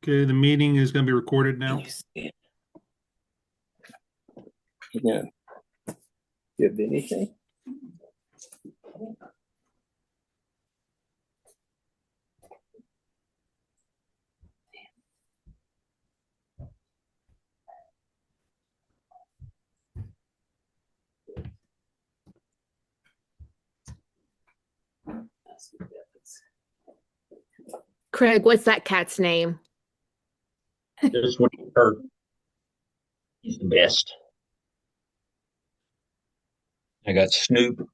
Okay, the meeting is going to be recorded now. Can you see it? Yeah. Do you have anything? Craig, what's that cat's name? This one, Kurt. He's the best. I got Snoop.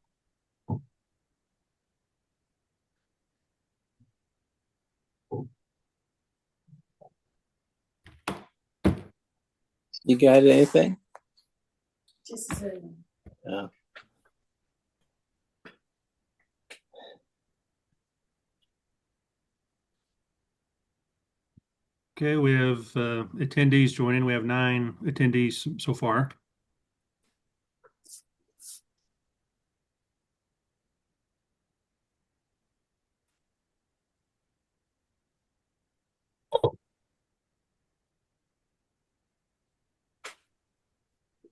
You got anything? Just a second. Oh. Okay, we have attendees joining. We have 9 attendees so far.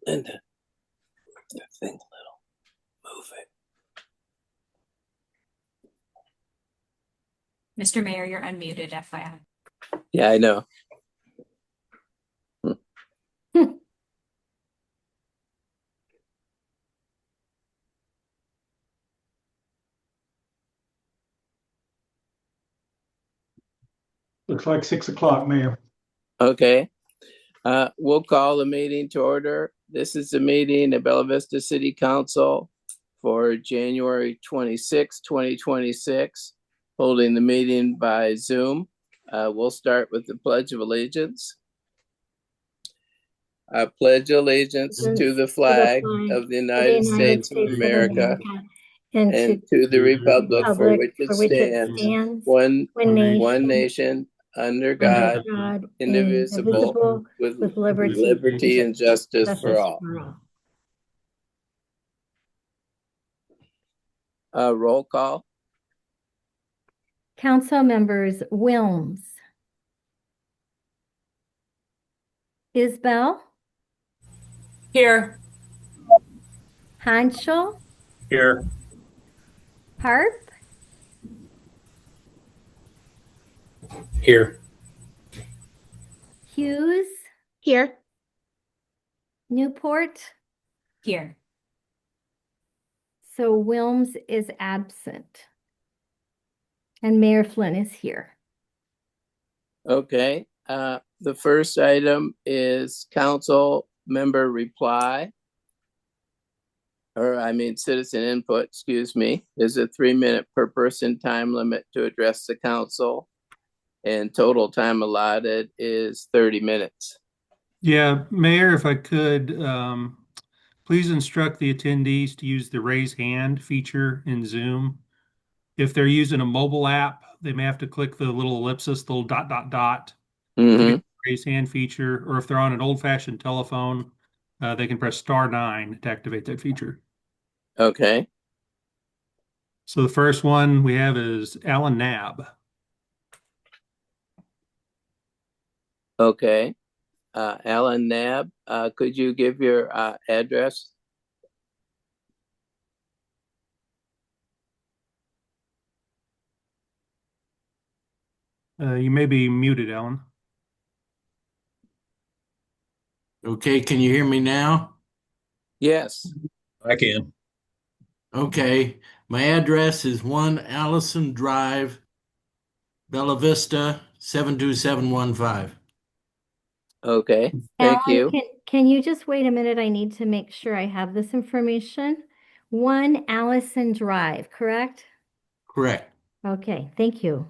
Linda, that thing little. Move it. Mr. Mayor, you're unmuted, FYI. Yeah, I know. Looks like 6 o'clock, Mayor. Okay. We'll call the meeting to order. This is the meeting of Bella Vista City Council for January 26, 2026, holding the meeting by Zoom. We'll start with the Pledge of Allegiance. I pledge allegiance to the flag of the United States of America and to the republic for which it stands, one nation, under God, indivisible, with liberty and justice for all. Roll call. Council members Wilms, Isbell, Here. Hanschel, Here. Harp, Here. Hughes, Here. Newport. Here. So Wilms is absent. And Mayor Flynn is here. Okay. The first item is council member reply. Citizen input, excuse me. There's a 3-minute per person time limit to address the council, and total time allotted is 30 minutes. Yeah, Mayor, if I could, please instruct the attendees to use the raise hand feature in Zoom. If they're using a mobile app, they may have to click the little ellipsis, the little dot, dot, dot, to get the raise hand feature. Or if they're on an old-fashioned telephone, they can press *9 to activate that feature. Okay. So the first one we have is Alan Knabb. Okay. Alan Knabb, could you give your address? You may be muted, Alan. Okay, can you hear me now? Yes. I can. Okay, my address is 1 Allison Drive, Bella Vista, 72715. Okay, thank you. Can you just wait a minute? I need to make sure I have this information. 1 Allison Drive, correct? Correct. Okay, thank you.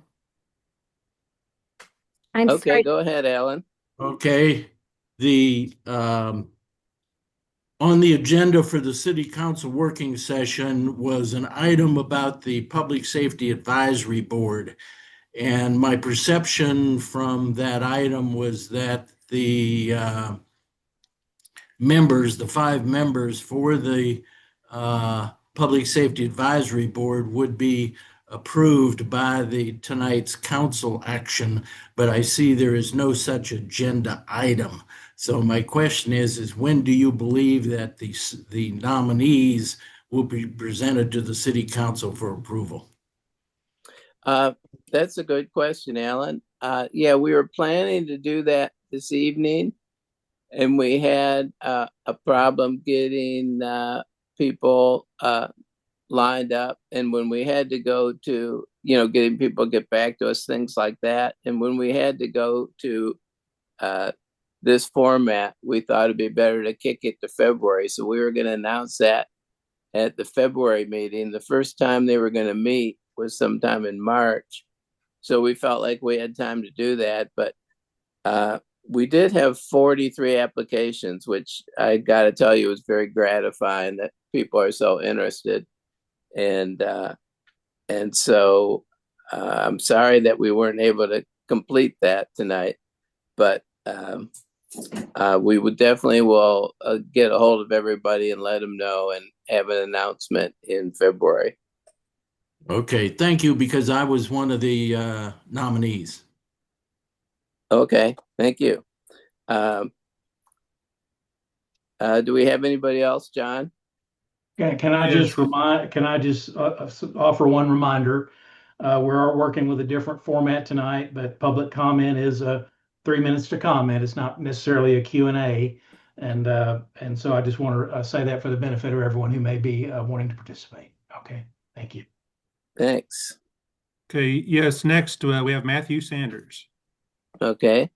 I'm Okay, sorry. go ahead, Alan. Okay, the on the agenda for the City Council working session was an item about the Public Safety Advisory Board. And my perception from that item was that the members, the 5 members for the Public Safety Advisory Board would be approved by tonight's council action, but I see there is no such agenda item. So my question is when do you believe that the nominees will be presented to the city council for approval? That's a good question, Alan. Yeah, we were planning to do that this evening, and we had a problem getting people lined up. And when we had to go to, getting people get back to us, things like that. And when we had to go to this format, we thought it'd be better to kick it to February. So we were going to announce that at the February meeting. The first time they were going to meet was sometime in March. So we felt like we had time to do that. But we did have 43 applications, which I got to tell you was very gratifying that people are so interested. And so I'm sorry that we weren't able to complete that tonight, but we would definitely will get a hold of everybody and let them know and have an announcement in February. Okay, thank you, because I was one of the nominees. Okay, thank you. Do we have anybody else, John? Can I just offer one reminder? We're working with a different format tonight, but public comment is 3 minutes to comment. It's not necessarily a Q&A. And so I just want to say that for the benefit of everyone who may be wanting to participate. Okay, thank you. Thanks. Okay, yes, next we have Matthew Sanders. Okay.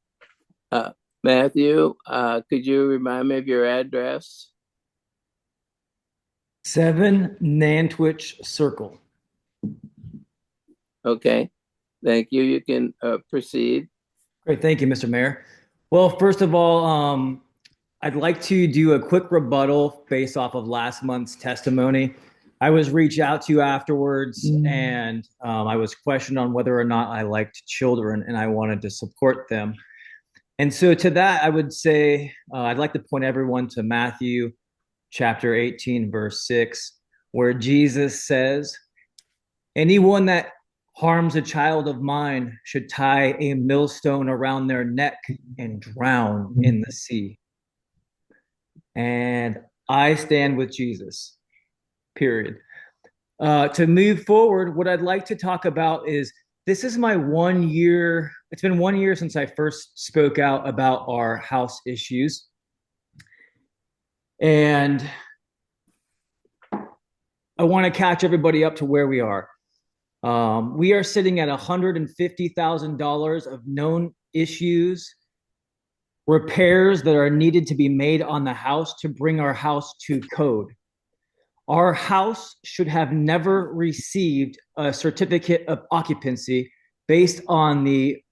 Matthew, could you remind me of your address? 7 Nantwich Circle. Okay, thank you. You can proceed. Great, thank you, Mr. Mayor. Well, first of all, I'd like to do a quick rebuttal based off of last month's testimony. I was reached out to afterwards, and I was questioned on whether or not I liked children, and I wanted to support them. And so to that, I would say I'd like to point everyone to Matthew chapter 18, verse 6, where Jesus says, "Anyone that harms a child of mine should tie a millstone around their neck and drown in the sea." And I stand with Jesus, period. To move forward, what I'd like to talk about is this is my 1 year. It's been 1 year since I first spoke out about our house issues. And I want to catch everybody up to where we are. We are sitting at $150,000 of known issues, repairs that are needed to be made on the house to bring our house to code. Our house should have never received a certificate of occupancy based on the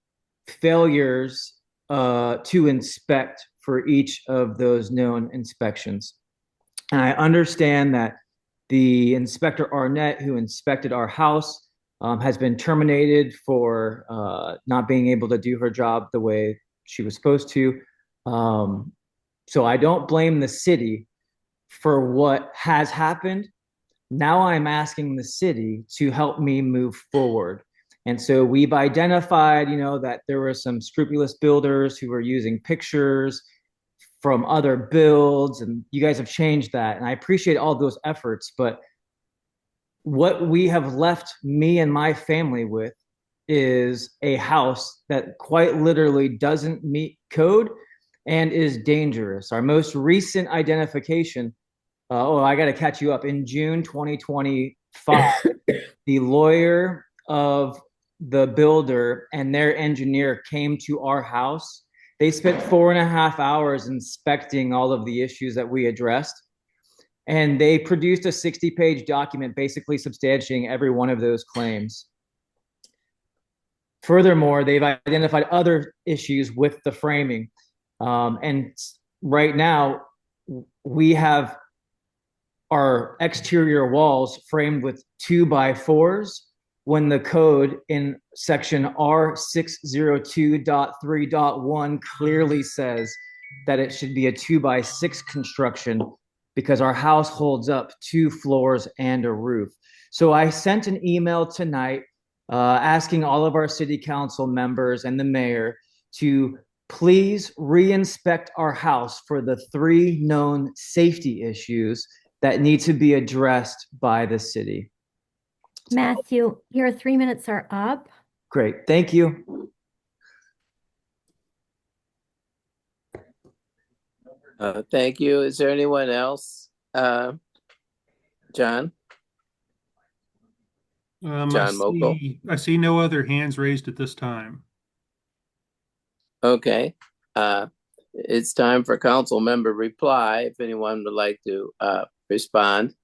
failures to inspect for each of those known inspections. And I understand that the inspector Arnett, who inspected our house, has been terminated for not being able to do her job the way she was supposed to. So I don't blame the city for what has happened. Now I'm asking the city to help me move forward. And so we've identified, that there were some scrupulous builders who were using pictures from other builds, and you guys have changed that. And I appreciate all those efforts, but what we have left me and my family with is a house that quite literally doesn't meet code and is dangerous. Our most recent identification, I got to catch you up. In June 2025, the lawyer of the builder and their engineer came to our house. They spent 4.5 hours inspecting all of the issues that we addressed. And they produced a 60-page document basically substantiating every one of those claims. Furthermore, they've identified other issues with the framing. And right now, we have our exterior walls framed with 2x4s when the code in section R602.3.1 clearly says that it should be a 2x6 construction because our house holds up 2 floors and a roof. So I sent an email tonight asking all of our city council members and the mayor to please re-inspect our house for the 3 known safety issues that need to be addressed by the city. Matthew, your 3 minutes are up. Great, thank you. Thank you. Is there anyone else? John? John Mokel? I see no other hands raised at this time. Okay. It's time for council member reply, if anyone would like to respond.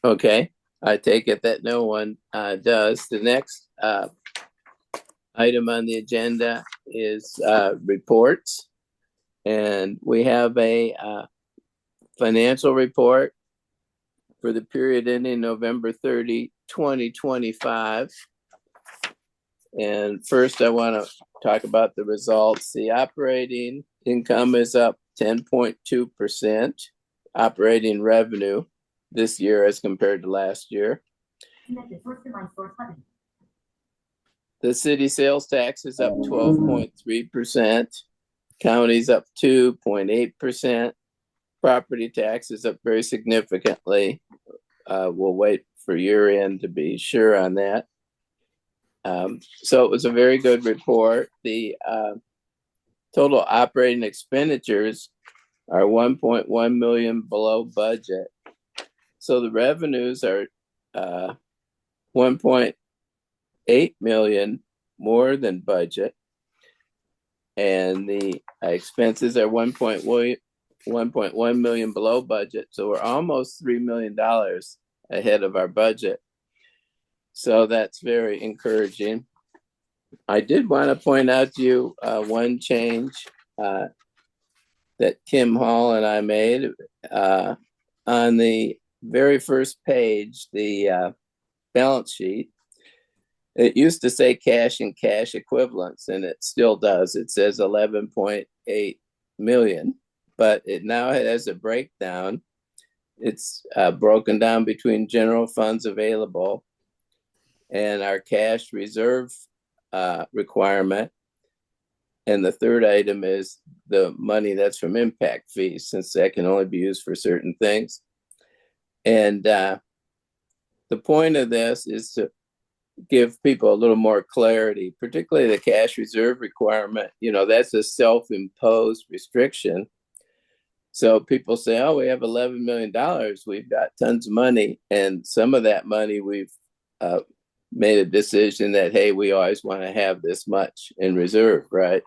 Okay, I take it that no one does. The next item on the agenda is reports. And we have a financial report for the period ending November 30, 2025. And first I want to talk about the results. The operating income is up 10.2%, operating revenue this year as compared to last year. The city sales tax is up 12.3%. County's up 2.8%. Property tax is up very significantly. We'll wait for year end to be sure on that. So it was a very good report. The total operating expenditures are 1.1 million below budget. So the revenues are 1.8 million more than budget. And the expenses are 1.1 million below budget. So we're almost $3 million ahead of our budget. So that's very encouraging. I did want to point out to you one change that Kim Hall and I made on the very first page, the balance sheet. It used to say cash and cash equivalents, and it still does. It says 11.8 million, but it now has a breakdown. It's broken down between general funds available and our cash reserve requirement. And the third item is the money that's from impact fees, since that can only be used for certain things. And the point of this is to give people a little more clarity, particularly the cash reserve requirement. You know, that's a self-imposed restriction. So people say, oh, we have $11 million. We've got tons of money. And some of that money we've made a decision that, hey, we always want to have this much in reserve, right?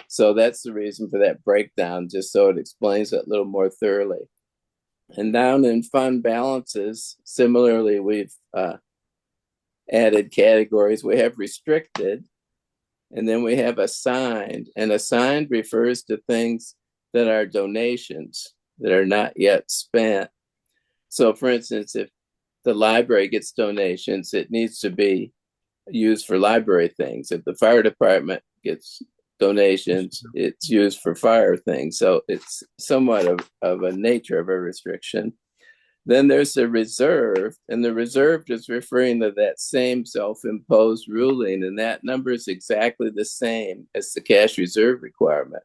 So that's the reason for that breakdown, just so it explains it a little more thoroughly. And down in fund balances, similarly, we've added categories. We have restricted, and then we have assigned. And assigned refers to things that are donations that are not yet spent. So for instance, if the library gets donations, it needs to be used for library things. If the fire department gets donations, it's used for fire things. So it's somewhat of a nature of a restriction. Then there's the reserve, and the reserve is referring to that same self-imposed ruling, and that number is exactly the same as the cash reserve requirement.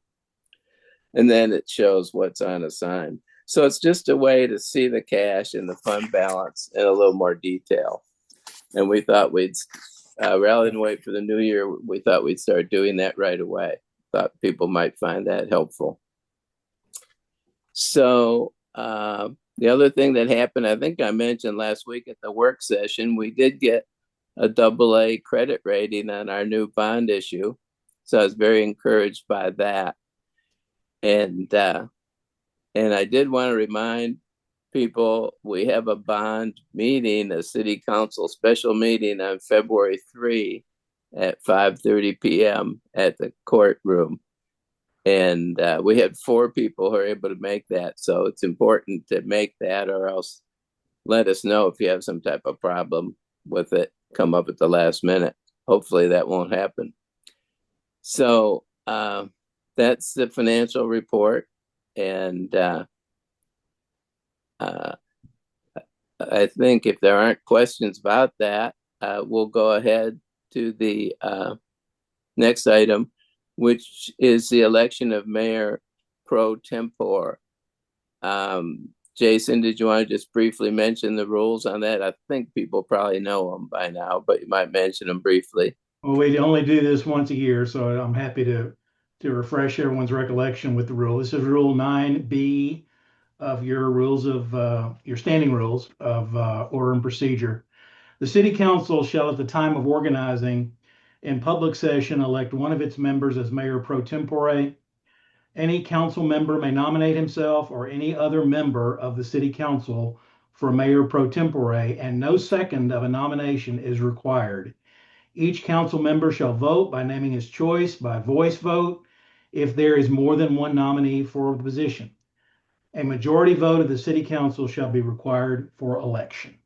And then it shows what's unassigned. So it's just a way to see the cash and the fund balance in a little more detail. And we thought we'd, rather than wait for the new year, we thought we'd start doing that right away. Thought people might find that helpful. So the other thing that happened, I think I mentioned last week at the work session, we did get a AA credit rating on our new bond issue. So I was very encouraged by that. And I did want to remind people we have a bond meeting, a city council special meeting on February 3 at 5:30 p.m. at the courtroom. And we had 4 people who are able to make that. So it's important to make that, or else let us know if you have some type of problem with it, come up at the last minute. hopefully that won't happen. So that's the financial report. And I think if there aren't questions about that, we'll go ahead to the next item, which is the election of mayor pro tempore. Jason, did you want to just briefly mention the rules on that? I think people probably know them by now, but you might mention them briefly. Well, we only do this once a year, so I'm happy to refresh everyone's recollection with the rule. This is Rule 9B of your rules of your standing rules of order and procedure. The city council shall, at the time of organizing in public session, elect one of its members as mayor pro tempore. Any council member may nominate himself or any other member of the city council for mayor pro tempore, and no second of a nomination is required. Each council member shall vote by naming his choice by voice vote if there is more than one nominee for the position. A majority vote of the city council shall be required for election.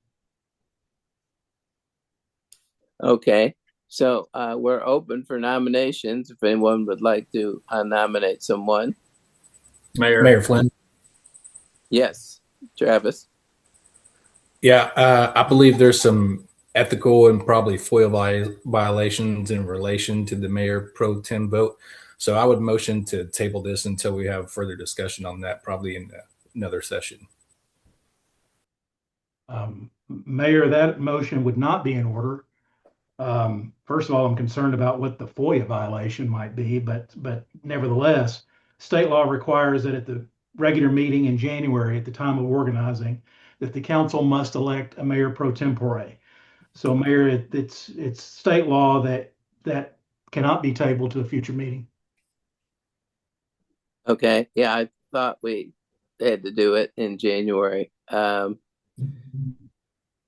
Okay, so we're open for nominations. If anyone would like to nominate someone. Mayor Flynn. Yes, Travis. Yeah, I believe there's some ethical and probably FOIA violations in relation to the mayor pro tem vote. So I would motion to table this until we have further discussion on that, probably in another session. Mayor, that motion would not be in order. First of all, I'm concerned about what the FOIA violation might be, but nevertheless, state law requires that at the regular meeting in January, at the time of organizing, that the council must elect a mayor pro tempore. So, Mayor, it's state law that cannot be tabled to a future meeting. Okay, yeah, I thought we had to do it in January.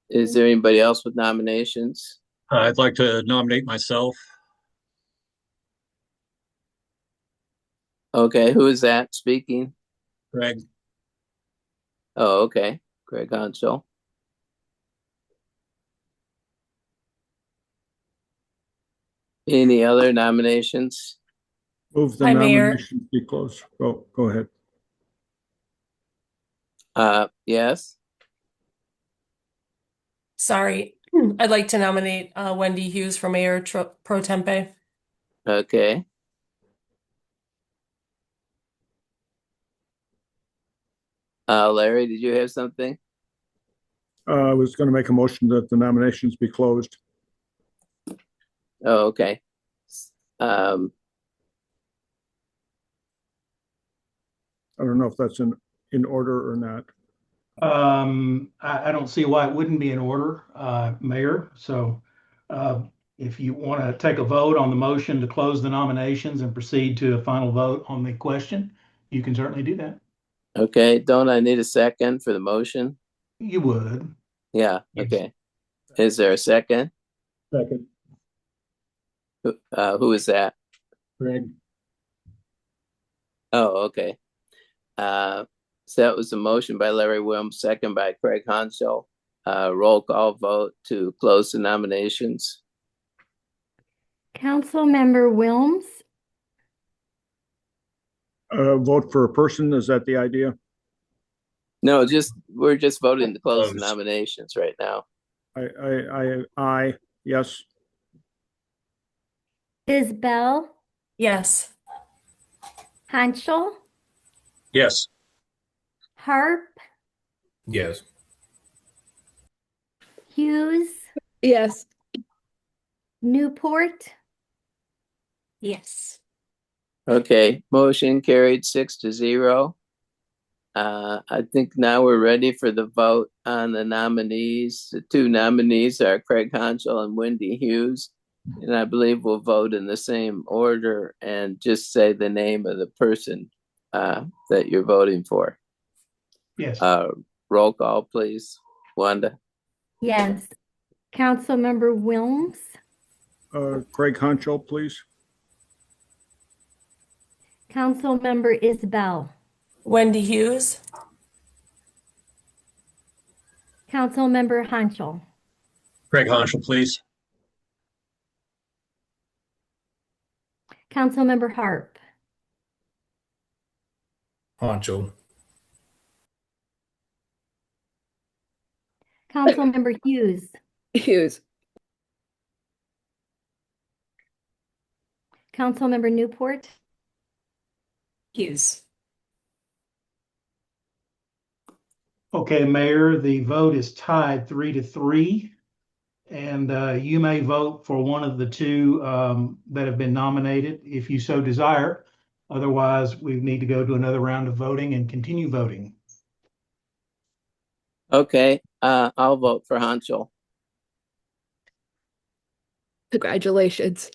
Is there anybody else with nominations? I'd like to nominate myself. Okay, who is that speaking? Greg. Oh, okay, Greg Hansel. Any other nominations? Move the Hi, Mayor. nominations be closed. Go ahead. Yes. Sorry. I'd like to nominate Wendy Hughes for mayor pro tempe. Okay. Larry, did you have something? I was going to make a motion that the nominations be closed. Oh, okay. I don't know if that's in order or not. I don't see why it wouldn't be in order, Mayor. So if you want to take a vote on the motion to close the nominations and proceed to a final vote on the question, you can certainly do that. Okay, don't I need a second for the motion? You would. Yeah, Yes. okay. Is there a second? Second. Who is that? Greg. Oh, okay. So that was a motion by Larry Wilms, second by Craig Hansel. Roll call vote to close the nominations. Councilmember Wilms, Vote for a person. Is that the idea? No, we're just voting to close the Close. nominations right now. I yes. Isbell, Yes. Hanschel, Yes. Harp, Yes. Hughes, Yes. Newport. Yes. Okay, motion carried 6-0. I think now we're ready for the vote on the nominees. The two nominees are Craig Hansel and Wendy Hughes. And I believe we'll vote in the same order and just say the name of the person that you're voting for. Yes. Roll call, please. Wanda. Yes. Councilmember Wilms, Craig Hanschel, please. Councilmember Isbell, Wendy Hughes. Councilmember Hanschel, Greg Hanschel, please. Councilmember Harp, Honcho. Councilmember Hughes, Hughes. Councilmember Newport, Hughes. Okay, Mayor, the vote is tied 3-3. And you may vote for one of the two that have been nominated if you so desire. Otherwise, we need to go to another round of voting and continue voting. Okay, I'll vote for Hanschel. Congratulations.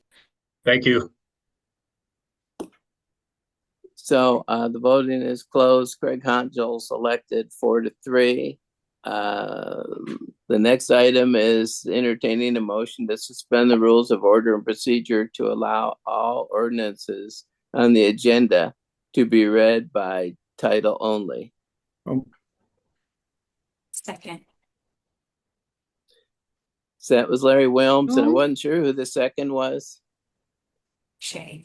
Thank you. So the voting is closed. Craig Hanschel's elected 4-3. The next item is entertaining a motion to suspend the rules of order and procedure to allow all ordinances on the agenda to be read by title only. Second. So that was Larry Wilms, and I wasn't sure who the second was. Shay.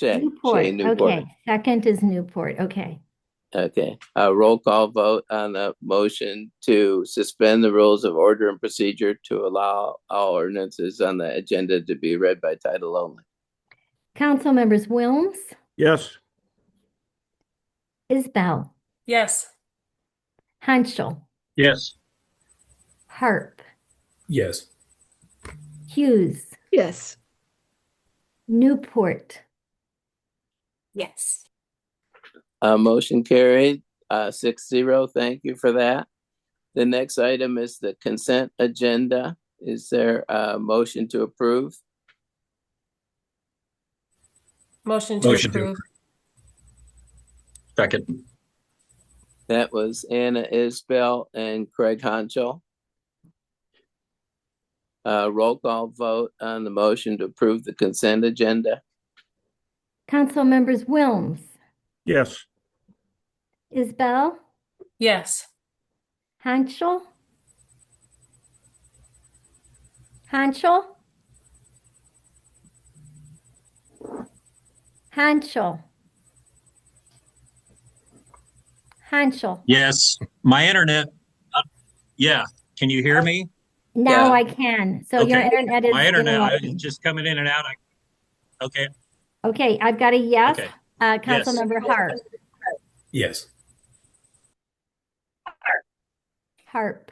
Newport. Shay Newport. Okay, second is Newport. Okay. Okay, a roll call vote on the motion to suspend the rules of order and procedure to allow all ordinances on the agenda to be read by title only. Council members Wilms, Yes. Isbell, Yes. Hanschel, Yes. Harp, Yes. Hughes, Yes. Newport. Yes. Motion carried 6-0. Thank you for that. The next item is the consent agenda. Is there a motion to approve? Motion to approve. Second. That was Anna Isbell and Craig Hanschel. Roll call vote on the motion to approve the consent agenda. Council members Wilms, Yes. Isbell, Yes. Hanschel, Hanschel, Hanschel, Hanschel. Yes. My internet. Yeah. Can you hear me? Now Yeah. I can. So your Okay. internet is My internet interrupting. is just coming in and out. Okay. Okay, I've got a yes. Okay. Council Yes. member Hart. Yes. Harp.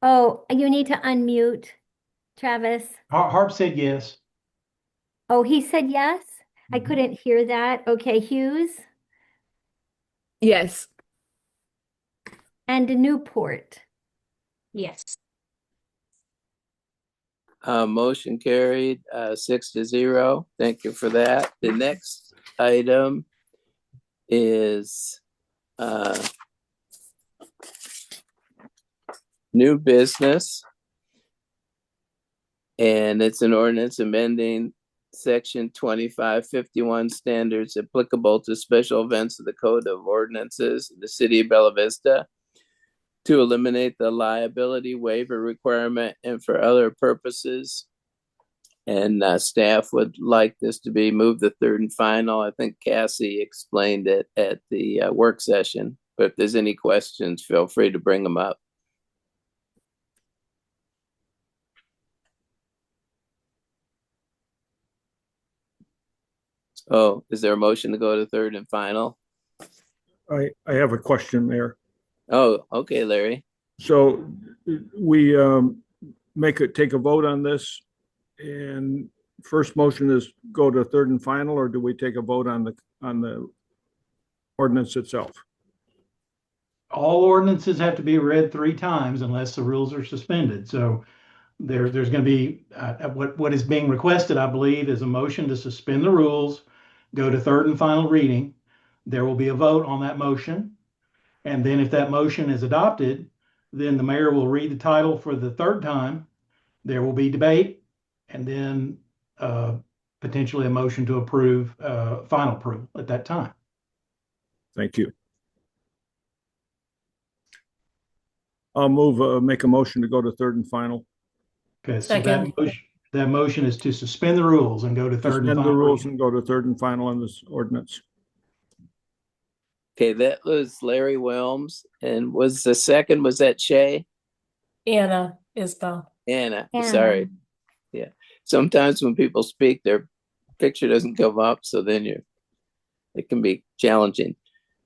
Oh, you need to unmute, Travis. Harp said yes. Oh, he said yes? I couldn't hear that. Okay, Hughes Yes. and Newport. Yes. Motion carried 6-0. Thank you for that. The next item is new business. And it's an ordinance amending section 2551 standards applicable to special events of the Code of Ordinances of the City of Bella Vista to eliminate the liability waiver requirement and for other purposes. And staff would like this to be moved to third and final. I think Cassie explained it at the work session, but if there's any questions, feel free to bring them up. Oh, is there a motion to go to third and final? I have a question, Mayor. Oh, okay, Larry. So we take a vote on this, and first motion is go to third and final, or do we take a vote on the ordinance itself? All ordinances have to be read 3 times unless the rules are suspended. So there's going to be what is being requested, I believe, is a motion to suspend the rules, go to third and final reading. There will be a vote on that motion. And then if that motion is adopted, then the mayor will read the title for the third time. There will be debate, and then potentially a motion to approve, final approval at that time. Thank you. I'll make a motion to go to third and final. Okay, so Second. The motion is to suspend the rules and go to third and Suspend the final rules reading. and go to third and final on this ordinance. Okay, that was Larry Wilms. And was the second, was that Shay? Anna Isbell. Anna, Anna. sorry. Yeah. Sometimes when people speak, their picture doesn't come up, so then it can be challenging.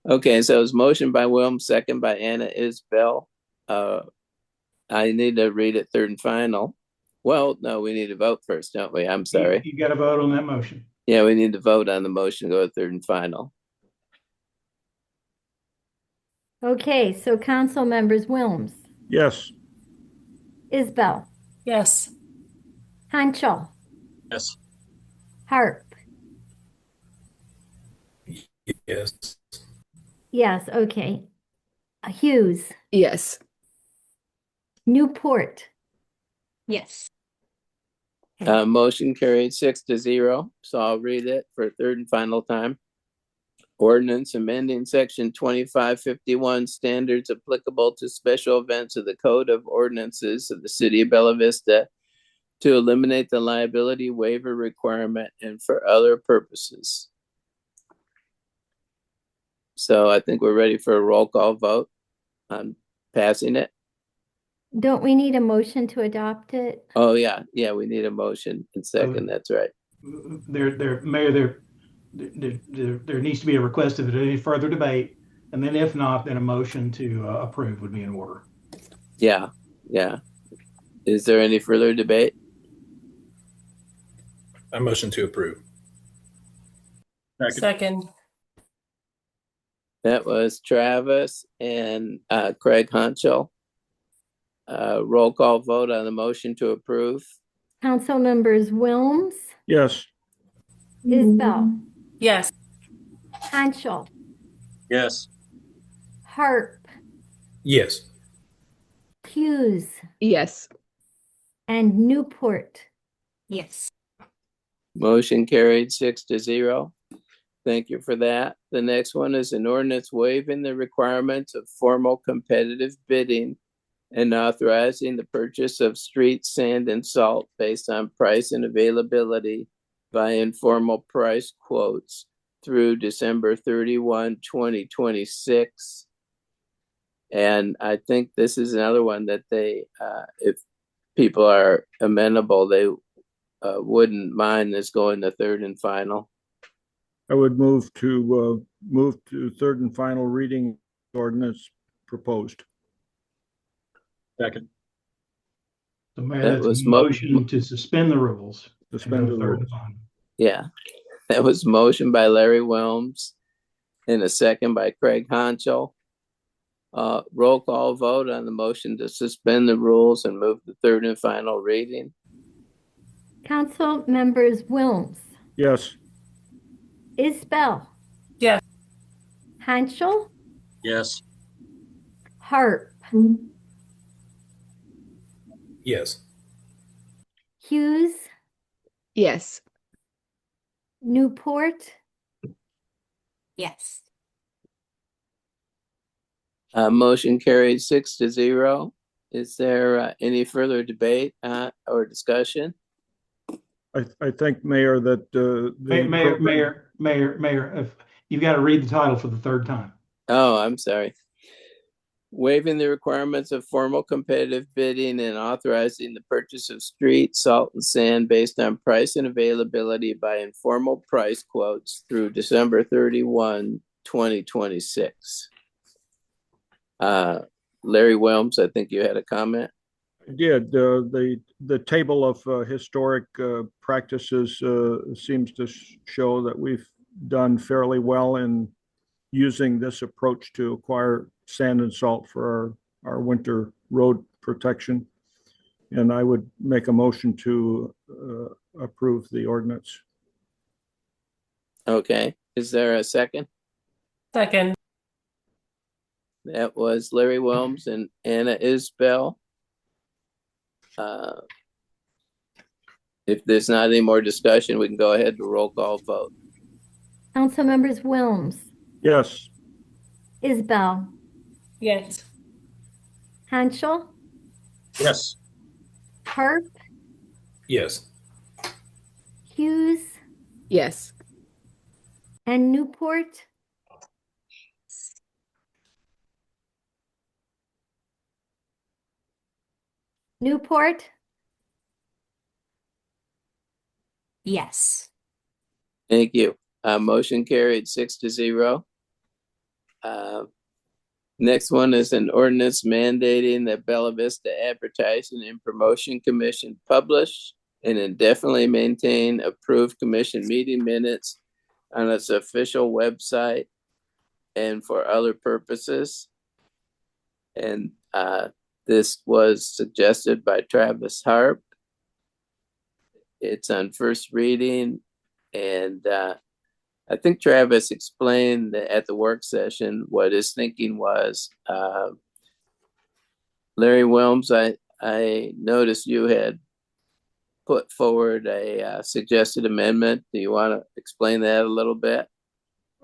Okay, so it was motion by Wilms, second by Anna Isbell. I need to read it third and final. Well, no, we need to vote first, don't we? I'm sorry. You got to vote on that motion. Yeah, we need to vote on the motion to go to third and final. Okay, so council members Wilms, Yes. Isbell, Yes. Hanchel, Yes. Harp. Yes. Yes, okay. Hughes, Yes. Newport. Yes. Motion carried 6-0. So I'll read it for a third and final time. Ordinance amending section 2551 standards applicable to special events of the Code of Ordinances of the City of Bella Vista to eliminate the liability waiver requirement and for other purposes. So I think we're ready for a roll call vote on passing it. Don't we need a motion to adopt it? Oh, yeah, we need a motion and second, that's right. Mayor, there needs to be a request if there's any further debate, and then if not, then a motion to approve would be in order. Yeah. Is there any further debate? I motion to approve. Second. That was Travis and Craig Hunchel. Roll call vote on the motion to approve. Council members Wilms, Yes. Isbell, Yes. Hanchel, Yes. Harp, Yes. Hughes, Yes. and Newport. Yes. Motion carried 6-0. Thank you for that. The next one is an ordinance waiving the requirements of formal competitive bidding and authorizing the purchase of street sand and salt based on price and availability by informal price quotes through December 31, 2026. And I think this is another one that they, if people are amenable, they wouldn't mind this going to third and final. I would move to third and final reading ordinance proposed. Second. So Mayor, That that's was a motion to suspend the rules. Suspend the and go to third and rules. final. Yeah, that was motion by Larry Wilms and a second by Craig Honchel. Roll call vote on the motion to suspend the rules and move to third and final reading. Council members Wilms, Yes. Isbell, Yes. Hanchel, Yes. Harp, Yes. Hughes, Yes. Newport. Yes. Motion carried 6-0. Is there any further debate or discussion? I think, Mayor, that Mayor, if you've got to read the title for the third time. Oh, I'm sorry. Waiving the requirements of formal competitive bidding and authorizing the purchase of street, salt, and sand based on price and availability by informal price quotes through December 31, 2026. Larry Wilms, I think you had a comment. I did. The table of historic practices seems to show that we've done fairly well in using this approach to acquire sand and salt for our winter road protection. And I would make a motion to approve the ordinance. Okay. Is there a second? Second. That was Larry Wilms and Anna Isbell. If there's not any more discussion, we can go ahead to roll call vote. Council members Wilms, Yes. Isbell, Yes. Hanchel, Yes. Harp, Yes. Hughes Yes. and Newport? Newport? Yes. Thank you. Motion carried 6-0. Next one is an ordinance mandating that Bella Vista Advertising and Promotion Commission publish and indefinitely maintain approved commission meeting minutes on its official website and for other purposes. And this was suggested by Travis Harp. It's on first reading, and I think Travis explained at the work session what his thinking was. Larry Wilms, I noticed you had put forward a suggested amendment. Do you want to explain that a little bit?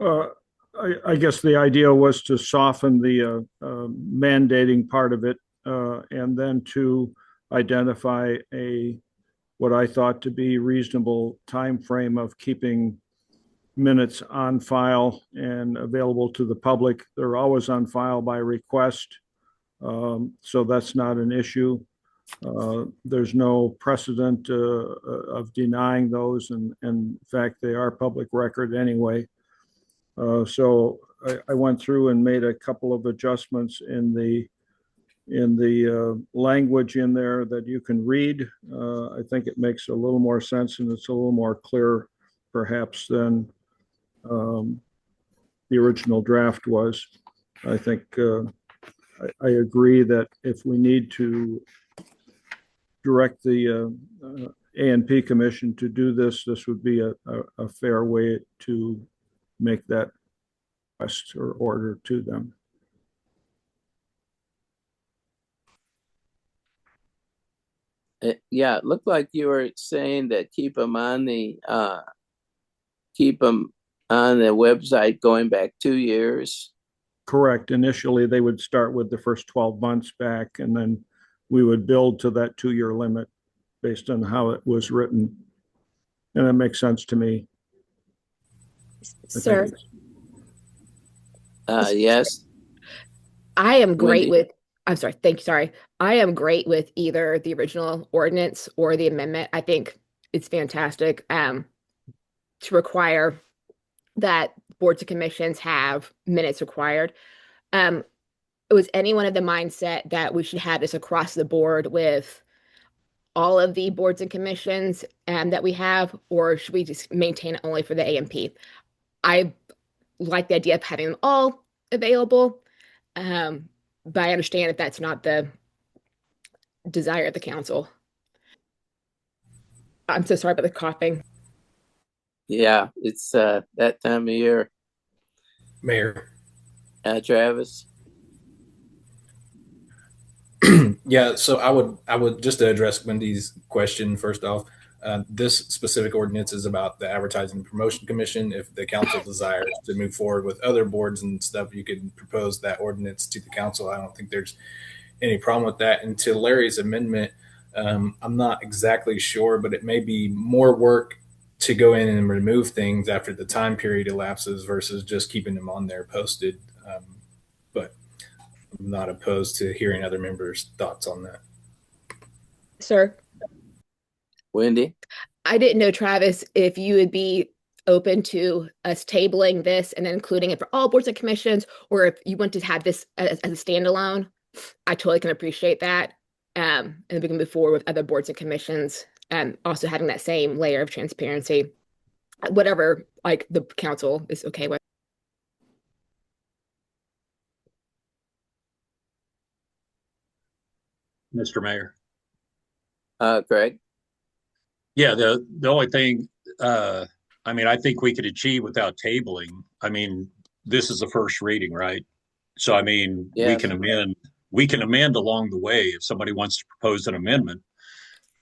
I guess the idea was to soften the mandating part of it, and then to identify what I thought to be reasonable time frame of keeping minutes on file and available to the public. They're always on file by request, so that's not an issue. There's no precedent of denying those, and in fact, they are public record anyway. So I went through and made a couple of adjustments in the language in there that you can read. I think it makes a little more sense, and it's a little more clear, perhaps, than the original draft was. I think I agree that if we need to direct the A&P Commission to do this, this would be a fair way to make that request or order to them. Yeah, it looked like you were saying that keep them on the website going back 2 years. Correct. Initially, they would start with the first 12 months back, and then we would build to that 2-year limit based on how it was written. And it makes sense to me. Sir? Yes. I am great Wendy? with, I'm sorry, thank you, sorry. I am great with either the original ordinance or the amendment. I think it's fantastic to require that boards and commissions have minutes required. Was anyone of the mindset that we should have this across the board with all of the boards and commissions that we have, or should we just maintain it only for the A&P? I like the idea of having them all available, but I understand if that's not the desire of the council. I'm so sorry about the coughing. Yeah, it's that time of year. Mayor. Travis? Yeah, so I would just to address Wendy's question first off. This specific ordinance is about the Advertising and Promotion Commission. If the council desires to move forward with other boards and stuff, you can propose that ordinance to the council. I don't think there's any problem with that. And to Larry's amendment, I'm not exactly sure, but it may be more work to go in and remove things after the time period elapses versus just keeping them on there posted. But I'm not opposed to hearing other members' thoughts on that. Sir? Wendy? I didn't know, Travis, if you would be open to us tabling this and then including it for all boards and commissions, or if you want to have this as a standalone. I totally can appreciate that. And we can move forward with other boards and commissions, and also having that same layer of transparency, whatever like the council is okay with. Mr. Mayor. Greg? Yeah, the only thing, I mean, I think we could achieve without tabling. I mean, this is the first reading, right? So, I mean, Yes. we can amend along the way if somebody wants to propose an amendment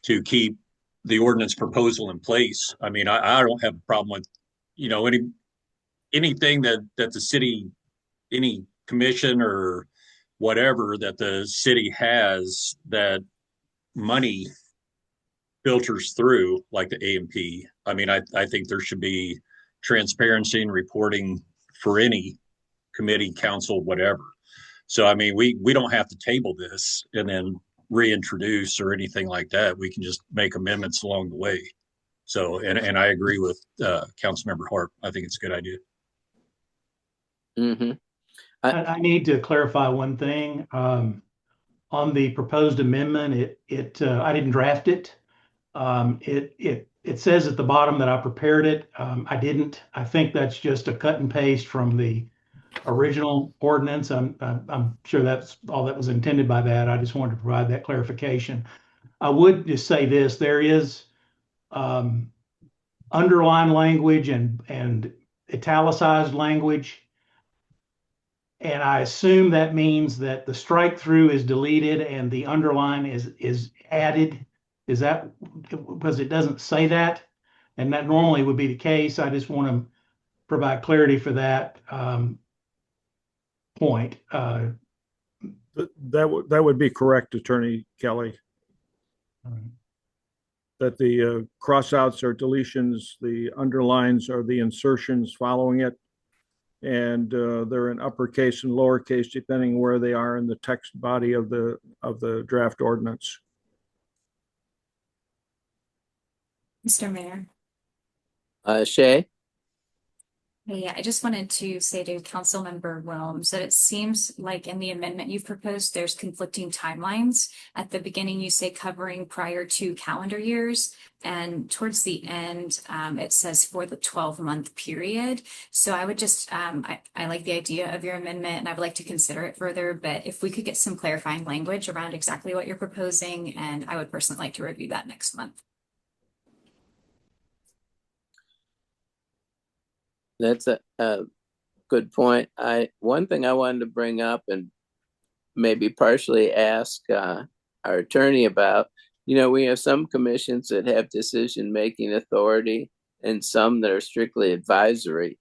to keep the ordinance proposal in place. I mean, I don't have a problem with, you know, anything that the city, any commission or whatever that the city has that money filters through like the A&P. I mean, I think there should be transparency and reporting for any committee, council, whatever. So, I mean, we don't have to table this and then reintroduce or anything like that. We can just make amendments along the way. So, and I agree with Councilmember Hart. I think it's a good idea. Mm-hmm. I need to clarify one thing. On the proposed amendment, I didn't draft it. It says at the bottom that I prepared it. I didn't. I think that's just a cut and paste from the original ordinance. I'm sure that's all that was intended by that. I just wanted to provide that clarification. I would just say this: there is underlined language and italicized language. And I assume that means that the strike through is deleted and the underline is added. Is that because it doesn't say that? And that normally would be the case. I just want to provide clarity for that point. That would be correct, Attorney Kelly. That the crossouts are deletions, the underlines are the insertions following it, and they're in uppercase and lowercase depending where they are in the text body of the draft ordinance. Mr. Mayor. Shay? Yeah, I just wanted to say to Councilmember Wilms that it seems like in the amendment you've proposed, there's conflicting timelines. At the beginning, you say covering prior to calendar years, and towards the end, it says for the 12-month period. So I would just, I like the idea of your amendment, and I would like to consider it further, but if we could get some clarifying language around exactly what you're proposing, and I would personally like to review that next month. That's a good point. One thing I wanted to bring up and maybe partially ask our attorney about, we have some commissions that have decision-making authority and some that are strictly advisory.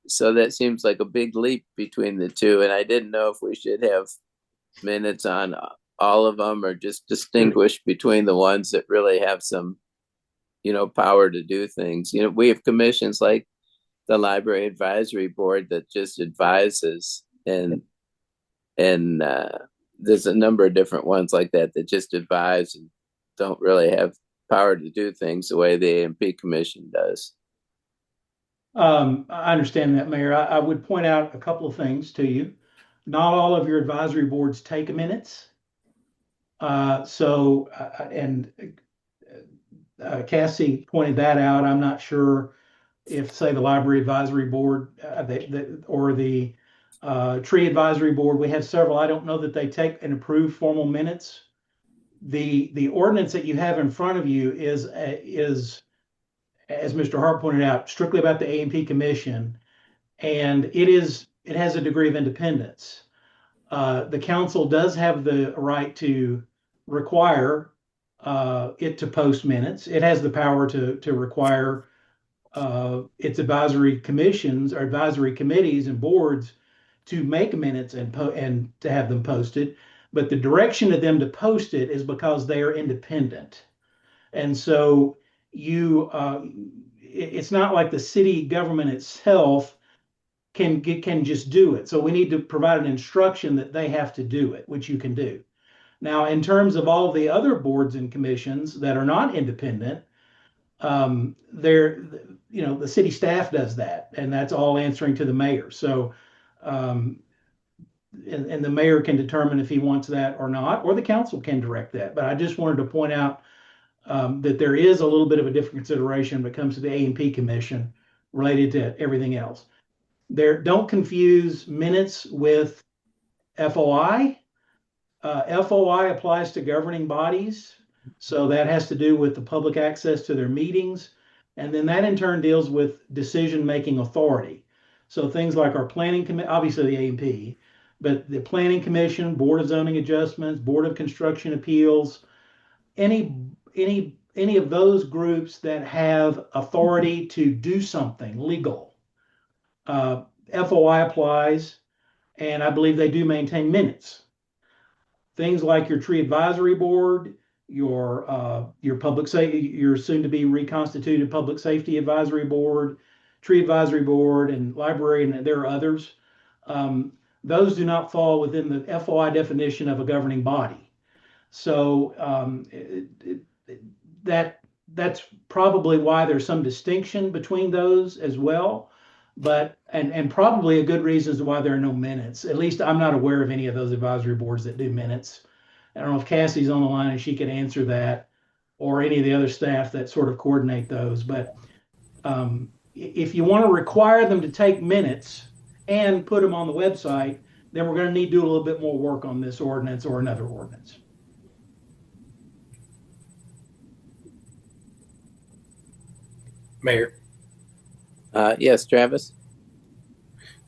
So that seems like a big leap between the two. And I didn't know if we should have minutes on all of them or just distinguish between the ones that really have some, power to do things. We have commissions like the Library Advisory Board that just advises, and there's a number of different ones like that just advise and don't really have power to do things the way the A&P Commission does. I understand that, Mayor. I would point out a couple of things to you. Not all of your advisory boards take minutes. Cassie pointed that out. I'm not sure if, say, the Library Advisory Board or the Tree Advisory Board, we have several. I don't know that they take and approve formal minutes. The ordinance that you have in front of you is, as Mr. Hart pointed out, strictly about the A&P Commission, and it has a degree of independence. The council does have the right to require it to post minutes. It has the power to require its advisory commissions or advisory committees and boards to make minutes and to have them posted. But the direction of them to post it is because they are independent. And so it's not like the city government itself can just do it. So we need to provide an instruction that they have to do it, which you can do. Now, in terms of all the other boards and commissions that are not independent, the city staff does that, and that's all answering to the mayor. So, and the mayor can determine if he wants that or not, or the council can direct that. But I just wanted to point out that there is a little bit of a different consideration when it comes to the A&P Commission related to everything else. Don't confuse minutes with FOI. FOI applies to governing bodies, so that has to do with the public access to their meetings, and then that in turn deals with decision-making authority. So things like our planning committee, obviously the A&P, but the Planning Commission, Board of Zoning Adjustments, Board of Construction Appeals, any of those groups that have authority to do something legal. FOI applies, and I believe they do maintain minutes. Things like your Tree Advisory Board, your public safety, your soon to be reconstituted Public Safety Advisory Board, Tree Advisory Board, and Library, and there are others. Those do not fall within the FOI definition of a governing body. So that's probably why there's some distinction between those as well. But and probably a good reason as to why there are no minutes. At least I'm not aware of any of those advisory boards that do minutes. I don't know if Cassie's on the line and she could answer that, or any of the other staff that sort of coordinate those. But if you want to require them to take minutes and put them on the website, then we're going to need to do a little bit more work on this ordinance or another ordinance. Mayor. Yes, Travis.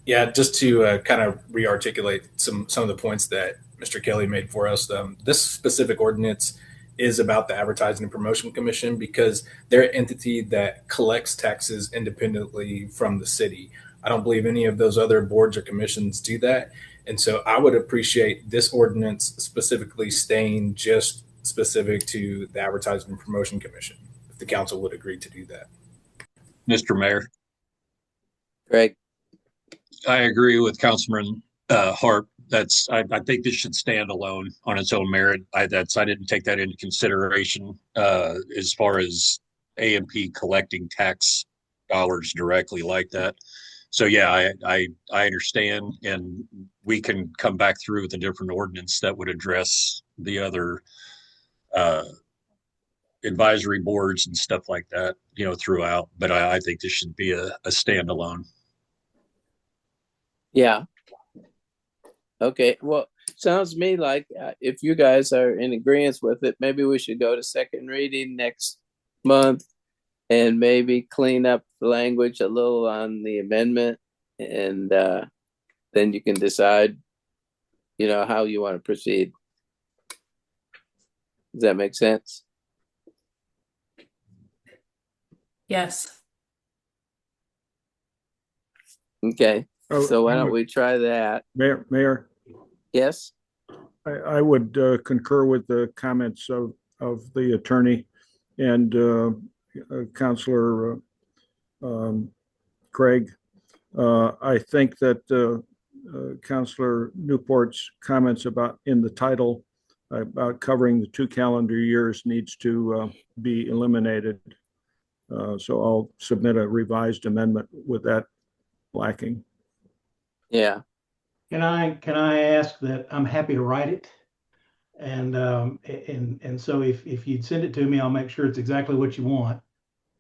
Yeah, just to kind of re-articulate some of the points that Mr. Kelly made for us. This specific ordinance is about the Advertising and Promotion Commission because they're an entity that collects taxes independently from the city. I don't believe any of those other boards or commissions do that. And so I would appreciate this ordinance specifically staying just specific to the Advertising and Promotion Commission, if the council would agree to do that. Mr. Mayor. Greg. I agree with Councilman Harp. I think this should stand alone on its own merit. I didn't take that into consideration as far as A&P collecting tax dollars directly like that. So yeah, I understand, and we can come back through with a different ordinance that would address the other advisory boards and stuff like that, throughout. But I think this should be a standalone. Yeah. Okay. Well, sounds to me like if you guys are in agreement with it, maybe we should go to second reading next month and maybe clean up the language a little on the amendment, and then you can decide, how you want to proceed. Does that make sense? Yes. Okay. So why don't we try that? Mayor? Yes? I would concur with the comments of the attorney and Councilor Craig. I think that Councilor Newport's comments about in the title about covering the 2 calendar years needs to be eliminated. So I'll submit a revised amendment with that lacking. Yeah. Can I ask that I'm happy to write it, and so if you'd send it to me, I'll make sure it's exactly what you want,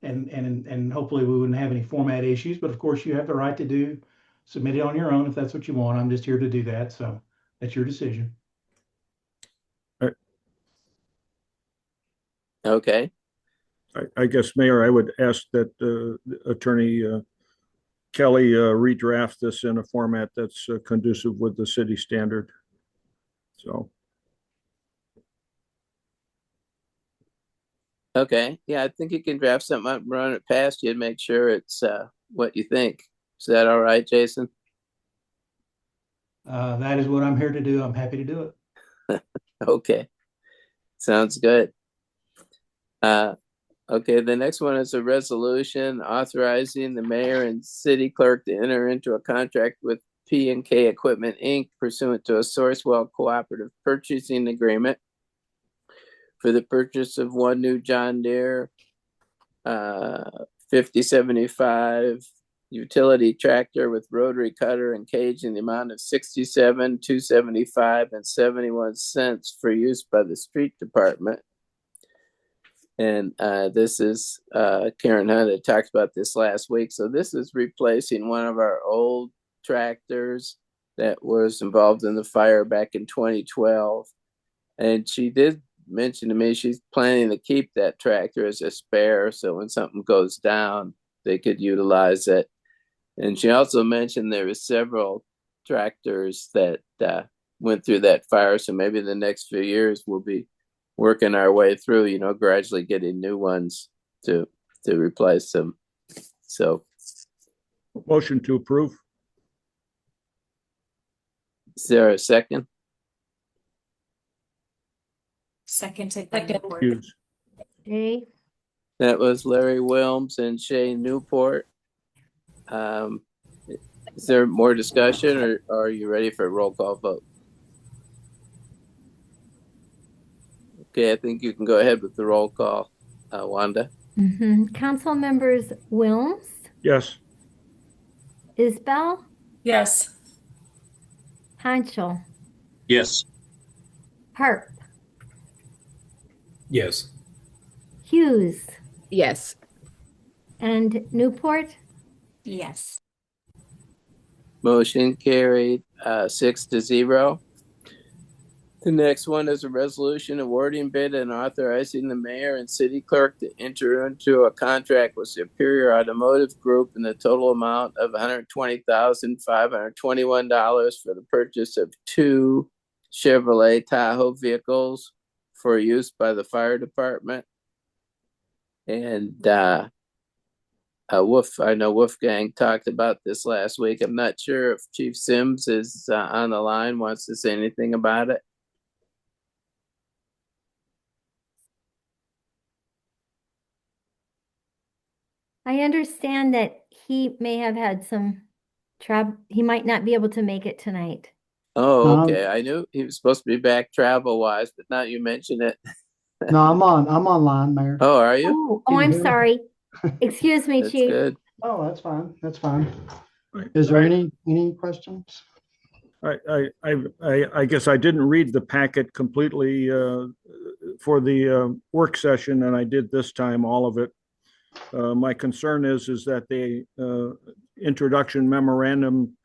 and hopefully we wouldn't have any format issues. But of course, you have the right to submit it on your own if that's what you want. I'm just here to do that, so that's your decision. Okay. I guess, Mayor, I would ask that Attorney Kelly redraft this in a format that's conducive with the city standard. So. Okay. Yeah, I think you can draft something up and run it past you and make sure it's what you think. Is that all right, Jason? That is what I'm here to do. I'm happy to do it. Okay. Sounds good. Okay, the next one is a resolution authorizing the mayor and city clerk to enter into a contract with P&K Equipment, Inc. pursuant to a Sourcewell cooperative purchasing agreement for the purchase of one new John Deere 5075 utility tractor with rotary cutter and cage in the amount of $67,275 and 71 cents for use by the street department. And this is Karen Hunt had talked about this last week. So this is replacing one of our old tractors that was involved in the fire back in 2012. And she did mention to me she's planning to keep that tractor as a spare, so when something goes down, they could utilize it. And she also mentioned there were several tractors that went through that fire. So maybe the next few years we'll be working our way through, gradually getting new ones to replace them. So, motion to approve. Is there a second? Seconded by Second. Newport. Hughes. Okay. That was Larry Wilms and Shay Newport. Is there more discussion, or are you ready for a roll call vote? Okay, I think you can go ahead with the roll call, Wanda. Council members Wilms, Yes. Isbell, Yes. Hanschel, Yes. Harp, Yes. Hughes, Yes. and Newport. Yes. Motion carried 6-0. The next one is a resolution awarding bid and authorizing the mayor and city clerk to enter into a contract with Superior Automotive Group in the total amount of $120,521 for the purchase of 2 Chevrolet Tahoe vehicles for use by the fire department. And I know Wolfgang talked about this last week. I'm not sure if Chief Sims is on the line, wants to say anything about it. I understand that he may have had some trouble. He might not be able to make it tonight. Oh, okay. I knew he was supposed to be back travel wise, but now you mention it. No, I'm online, Mayor. Oh, are you? Oh, I'm sorry. Excuse me, That's Chief. good. Oh, that's fine. That's fine. Right. Is there any questions? I guess I didn't read the packet completely for the work session, and I did this time, all of it. My concern is that the introduction memorandum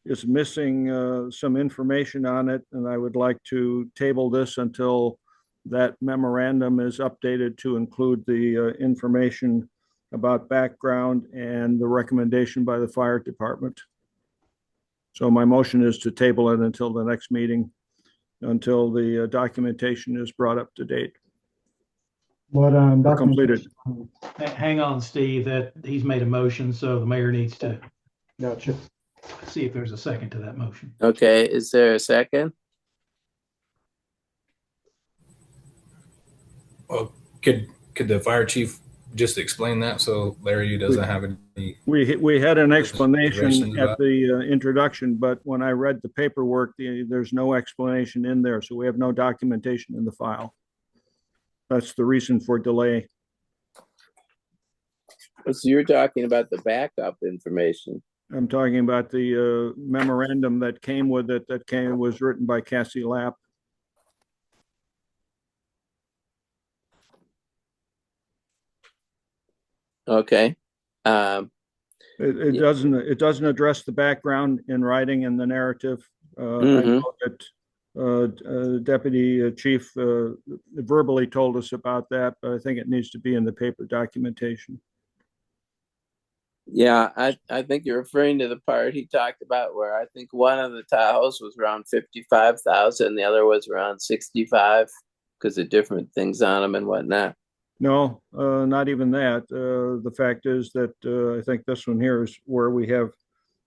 is missing some information on it, and I would like to table this until that memorandum is updated to include the information about background and the recommendation by the fire department. So my motion is to table it until the next meeting, until the documentation is brought up to date. What Or completed. Hang on, Steve, that he's made a motion, so the mayor needs to Gotcha. see if there's a second to that motion. Okay, is there a second? Well, could the fire chief just explain that so Larry doesn't have any? We had an explanation Reservations at about- the introduction, but when I read the paperwork, there's no explanation in there, so we have no documentation in the file. That's the reason for delay. So you're talking about the backup information. I'm talking about the memorandum that came with it, was written by Cassie Lapp. Okay. It doesn't address the background in writing in the narrative. I know that Deputy Chief verbally told us about that, but I think it needs to be in the paper documentation. Yeah, I think you're referring to the part he talked about where I think one of the Tahoes was around 55,000, the other was around 65 because of different things on them and whatnot. No, not even that. The fact is that I think this one here is where we have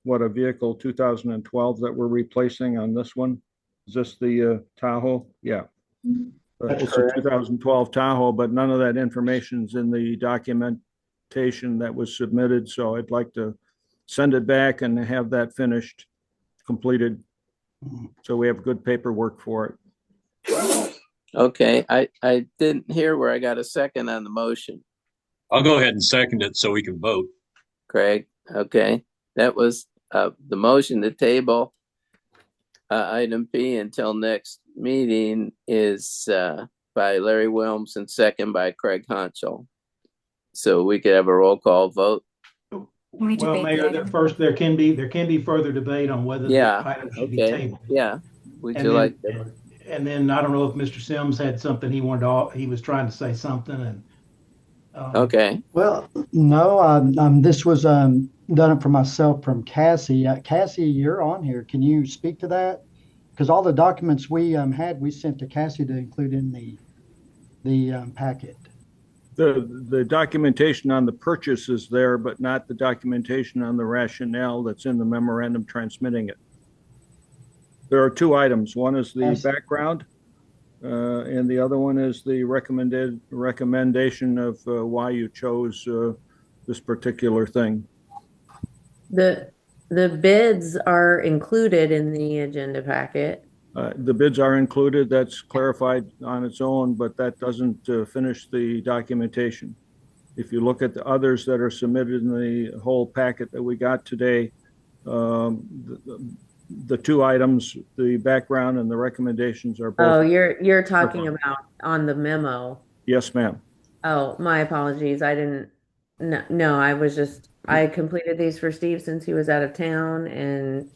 a vehicle 2012 that we're replacing on this one. Is this the Tahoe? Yeah. It's correct. A 2012 Tahoe, but none of that information's in the documentation that was submitted. So I'd like to send it back and have that finished, completed, so we have good paperwork for it. Okay, I didn't hear where I got a second on the motion. I'll go ahead and second it so we can vote. Craig, okay. That was the motion to table item P until next meeting is by Larry Wilms and second by Craig Honchel. So we could have a roll call vote. Well, Mayor, first there can be further debate on whether the item should be tabled. Yeah. Would you like to? And then I don't know if Mr. Sims had something he was trying to say something and. Okay. Well, no, this was done it for myself from Cassie. Cassie, you're on here. Can you speak to that? Because all the documents we had, we sent to Cassie to include in the packet. The documentation on the purchase is there, but not the documentation on the rationale that's in the memorandum transmitting it. There are two items. One is the background And the other one is the recommendation of why you chose this particular thing. The bids are included in the agenda packet. The bids are included. That's clarified on its own, but that doesn't finish the documentation. If you look at the others that are submitted in the whole packet that we got today, the two items, the background and the recommendations are both. Oh, you're talking about on the memo. Yes, ma'am. Oh, my apologies. I didn't. No, I completed these for Steve since he was out of town, and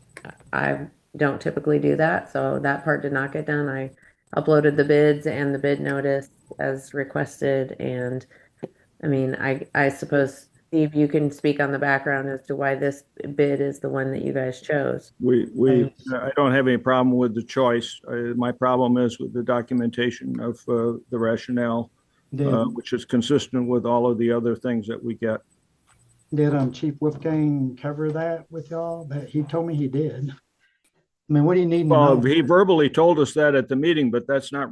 I don't typically do that, so that part did not get done. I uploaded the bids and the bid notice as requested, and I mean, I suppose, Steve, you can speak on the background as to why this bid is the one that you guys chose. I don't have any problem with the choice. My problem is with the documentation of the rationale, which is consistent with all of the other things that we get. Did Chief Wolfgang cover that with y'all? That he told me he did. I mean, what do you need to know? He verbally told us that at the meeting, but that's not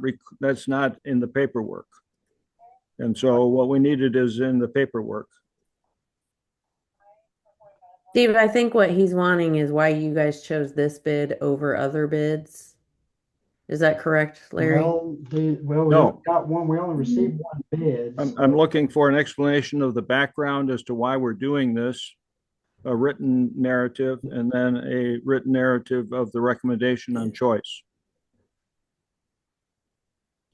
in the paperwork. And so what we needed is in the paperwork. Steve, I think what he's wanting is why you guys chose this bid over other bids. Is that correct, Larry? No. Got one. We only received one bid. I'm looking for an explanation of the background as to why we're doing this, a written narrative, and then a written narrative of the recommendation on choice.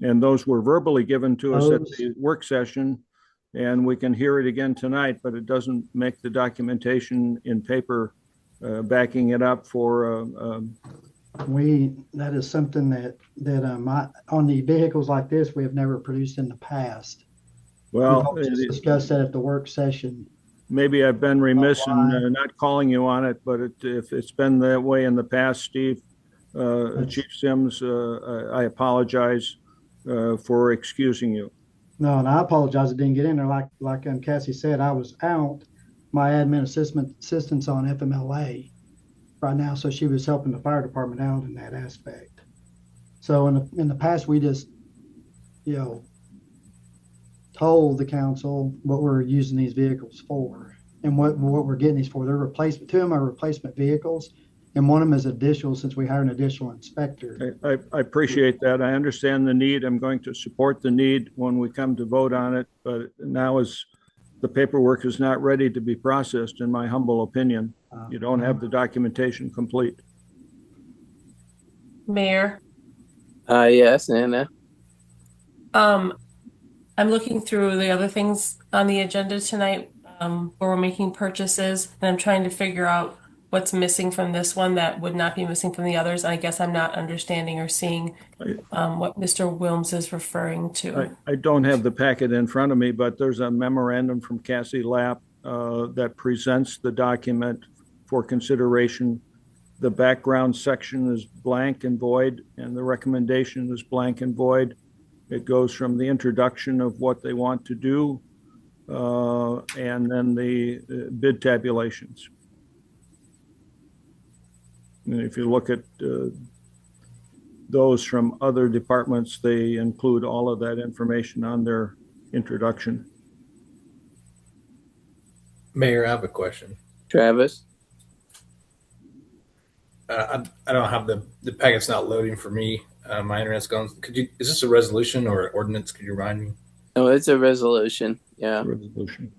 And those were verbally given to us at the work session, and we can hear it again tonight, but it doesn't make the documentation in paper backing it up for. That is something that on the vehicles like this, we have never produced in the past. Well, we discussed that at the work session. Maybe I've been remiss in not calling you on it, but if it's been that way in the past, Steve, Chief Sims, I apologize for excusing you. No, and I apologize I didn't get in there. Like Cassie said, I was out my admin assistance on FMLA right now, so she was helping the fire department out in that aspect. So in the past, we just, told the council what we're using these vehicles for and what we're getting these for. They're replacement. Two of them are replacement vehicles, and one of them is additional since we hired an additional inspector. I appreciate that. I understand the need. I'm going to support the need when we come to vote on it, but now as the paperwork is not ready to be processed, in my humble opinion. You don't have the documentation complete. Mayor? Yes, Nana. I'm looking through the other things on the agenda tonight where we're making purchases, and I'm trying to figure out what's missing from this one that would not be missing from the others. I guess I'm not understanding or seeing what Mr. Wilms is referring to. I don't have the packet in front of me, but there's a memorandum from Cassie Lapp that presents the document for consideration. The background section is blank and void, and the recommendation is blank and void. It goes from the introduction of what they want to do and then the bid tabulations. And if you look at those from other departments, they include all of that information on their introduction. Mayor, I have a question. Travis? I don't have the packet's not loading for me. My internet's gone. Is this a resolution or ordinance? Could you remind me? Oh, it's a resolution. Yeah. Resolution.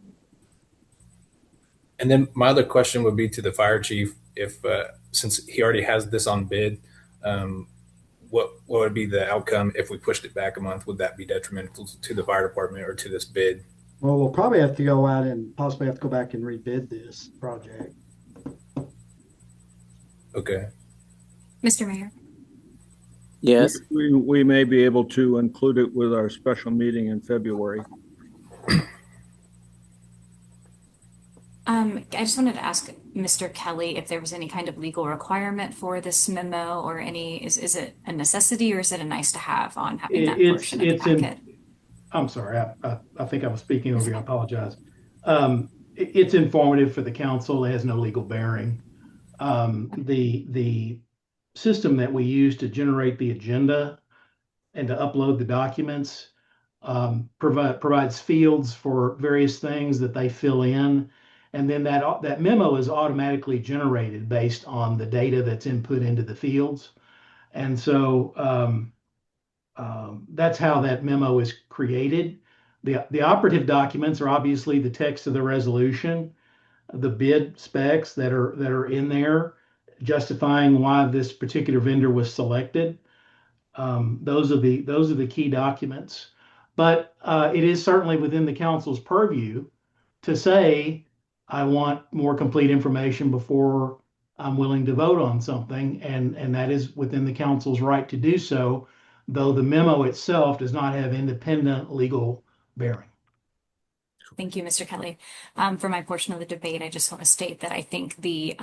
And then my other question would be to the fire chief, if since he already has this on bid, what would be the outcome if we pushed it back a month? Would that be detrimental to the fire department or to this bid? Well, we'll probably have to go out and possibly have to go back and rebid this project. Okay. Mr. Mayor. Yes. We may be able to include it with our special meeting in February. I just wanted to ask Mr. Kelly if there was any kind of legal requirement for this memo or is it a necessity or is it a nice to have on having that portion of the packet? I'm sorry, I think I was speaking over you. I apologize. It's informative for the council. It has no legal bearing. The system that we use to generate the agenda and to upload the documents. Provides fields for various things that they fill in. And then that memo is automatically generated based on the data that's input into the fields. And so that's how that memo is created. The operative documents are obviously the text of the resolution, the bid specs that are in there, justifying why this particular vendor was selected. Those are the key documents. But it is certainly within the council's purview to say, I want more complete information before I'm willing to vote on something, and that is within the council's right to do so, though the memo itself does not have independent legal bearing. Thank you, Mr. Kelly. For my portion of the debate, I just want to state that I think the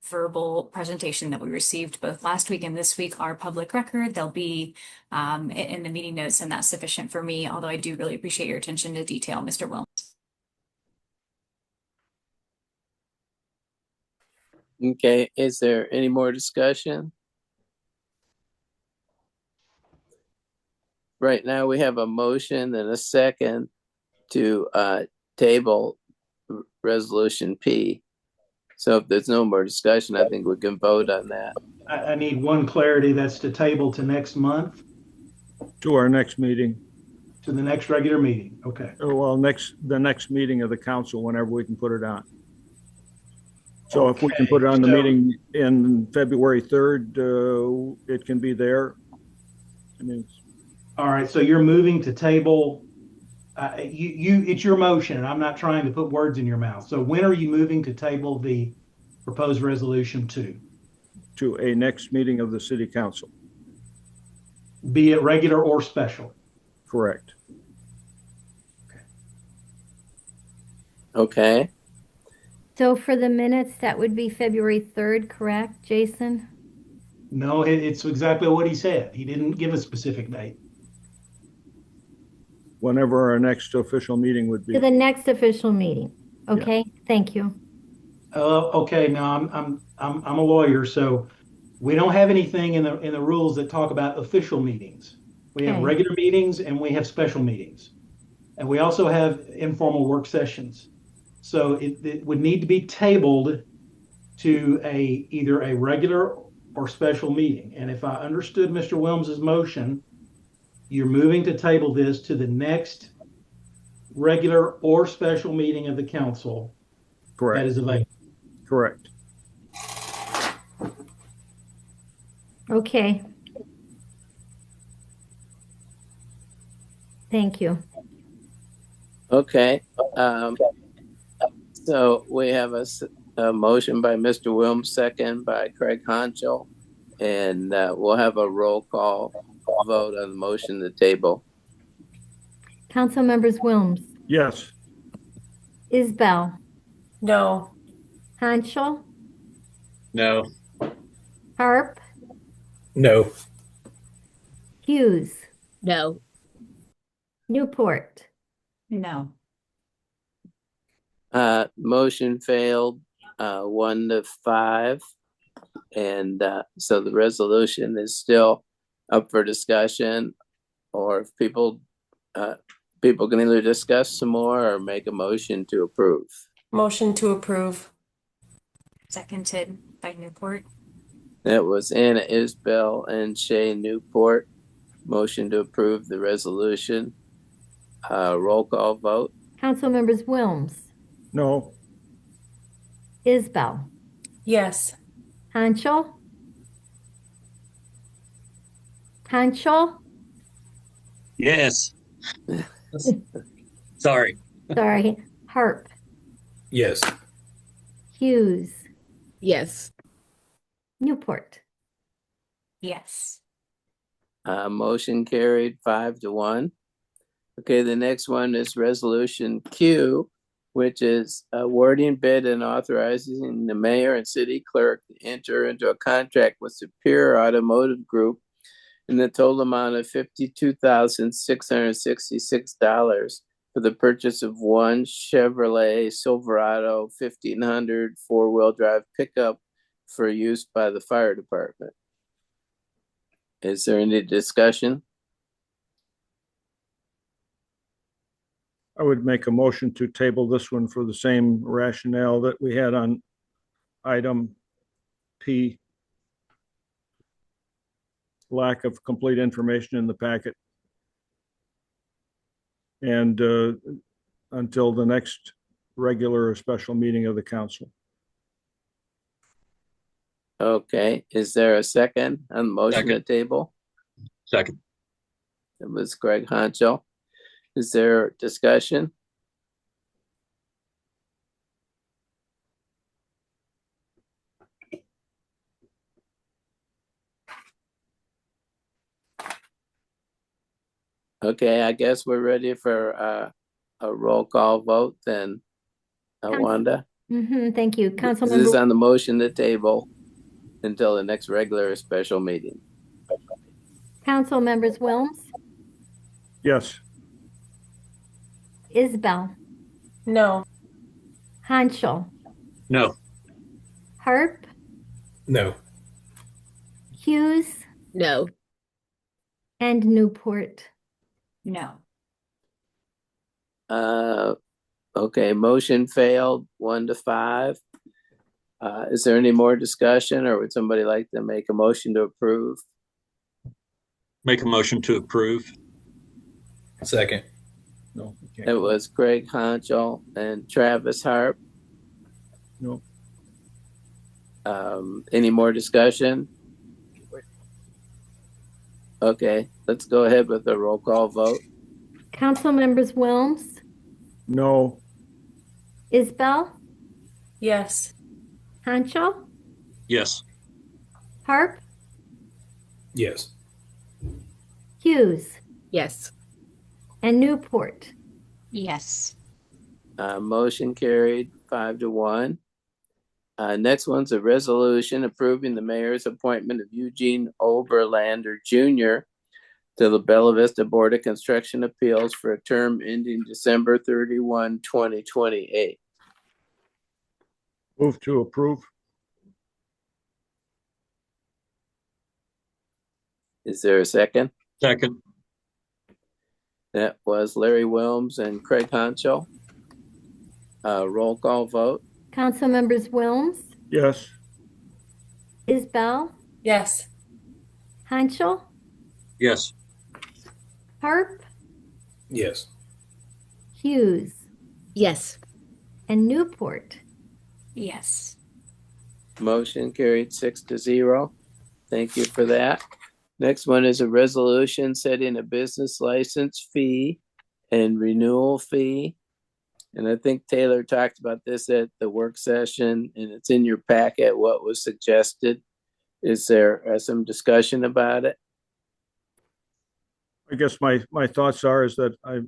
verbal presentation that we received both last week and this week are public record. They'll be in the meeting notes, and that's sufficient for me, although I do really appreciate your attention to detail, Mr. Wilms. Okay, is there any more discussion? Right now we have a motion and a second to table resolution P. So if there's no more discussion, I think we can vote on that. I need one clarity, that's to table to next month, To our next meeting. to the next regular meeting. Okay. Well, the next meeting of the council, whenever we can put it on. So if we can put it on the meeting in February 3rd, it can be there. I mean, All right, so you're moving to table, it's your motion, and I'm not trying to put words in your mouth. So when are you moving to table the proposed resolution to a next meeting of the city council. be it regular or special? Correct. Okay. So for the minutes, that would be February 3rd, correct, Jason? No, it's exactly what he said. He didn't give a specific date. Whenever our next official meeting would be. To the next official meeting. Okay, thank you. Okay, now I'm a lawyer, so we don't have anything in the rules that talk about official meetings. We have regular meetings and we have special meetings. And we also have informal work sessions. So it would need to be tabled to either a regular or special meeting. And if I understood Mr. Wilms's motion, you're moving to table this to the next regular or special meeting of the council. Correct. That is available. Correct. Okay. Thank you. Okay. So we have a motion by Mr. Wilms, second by Craig Honchel, and we'll have a roll call vote on the motion to table. Council members Wilms. Yes. Isbell. No. Hanschel. No. Harp. No. Hughes. No. Newport. No. Motion failed 1-5. And so the resolution is still up for discussion, or if people can either discuss some more or make a motion to approve. Motion to approve. Seconded by Newport. That was Anna Isbell and Shay Newport. Motion to approve the resolution. Roll call vote. Council members Wilms. No. Isbell. Yes. Hanschel. Hanschel. Yes. Sorry. Sorry. Harp. Yes. Hughes. Yes. Newport. Yes. Motion carried 5-1. Okay, the next one is resolution Q, which is awarding bid and authorizing the mayor and city clerk to enter into a contract with Superior Automotive Group in the total amount of $52,666 for the purchase of one Chevrolet Silverado 1500 four-wheel drive pickup for use by the fire department. Is there any discussion? I would make a motion to table this one for the same rationale that we had on item P. Lack of complete information in the packet. And until the next regular or special meeting of the council. Okay, is there a second on the motion to table? Second. It was Greg Honcho. Is there discussion? Okay, I guess we're ready for a roll call vote then. Wanda? Thank you. Councilmember. This is on the motion to table until the next regular or special meeting. Council members Wilms, Yes. Isbell, No. Hanschel, No. Harp, No. Hughes, No. and Newport. No. Okay, motion failed 1-5. Is there any more discussion, or would somebody like to make a motion to approve? Make a motion to approve. Second. No. It was Greg Honcho and Travis Harp. No. Any more discussion? Okay, let's go ahead with the roll call vote. Council members Wilms, No. Isbell, Yes. Hanschel, Yes. Harp, Yes. Hughes, Yes. and Newport. Yes. Motion carried 5-1. Next one's a resolution approving the mayor's appointment of Eugene Oberlander Jr. to the Bella Vista Board of Construction Appeals for a term ending December 31, 2028. Move to approve. Is there a second? Second. That was Larry Wilms and Craig Honcho. Roll call vote. Council members Wilms, Yes. Isbell, Yes. Hanschel, Yes. Harp, Yes. Hughes, Yes. and Newport. Yes. Motion carried 6-0. Thank you for that. Next one is a resolution setting a business license fee and renewal fee. And I think Taylor talked about this at the work session, and it's in your packet what was suggested. Is there some discussion about it? I guess my thoughts are is that I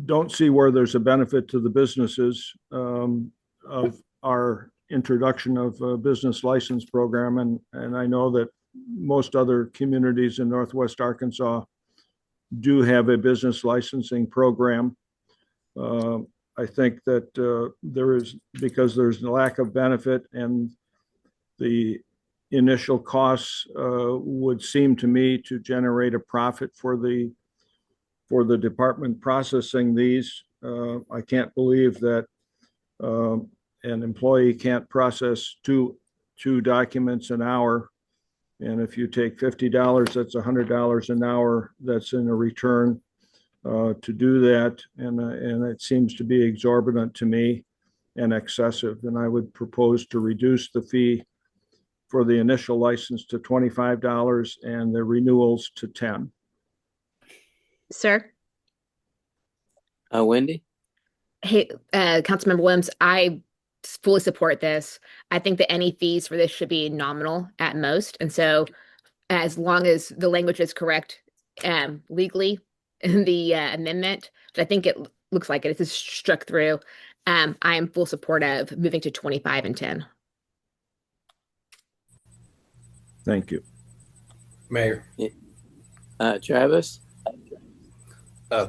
don't see where there's a benefit to the businesses of our introduction of a business license program. And I know that most other communities in Northwest Arkansas do have a business licensing program. I think that there is, because there's a lack of benefit and the initial costs would seem to me to generate a profit for the department processing these. I can't believe that an employee can't process two documents an hour. And if you take $50, that's $100 an hour that's in a return to do that. And it seems to be exorbitant to me and excessive. And I would propose to reduce the fee for the initial license to $25 and the renewals to $10. Sir? Wendy? Hey, Councilmember Williams, I fully support this. I think that any fees for this should be nominal at most. And so as long as the language is correct legally in the amendment, which I think it looks like it is struck through, I am full support of moving to 25 and 10. Thank you. Mayor. Travis?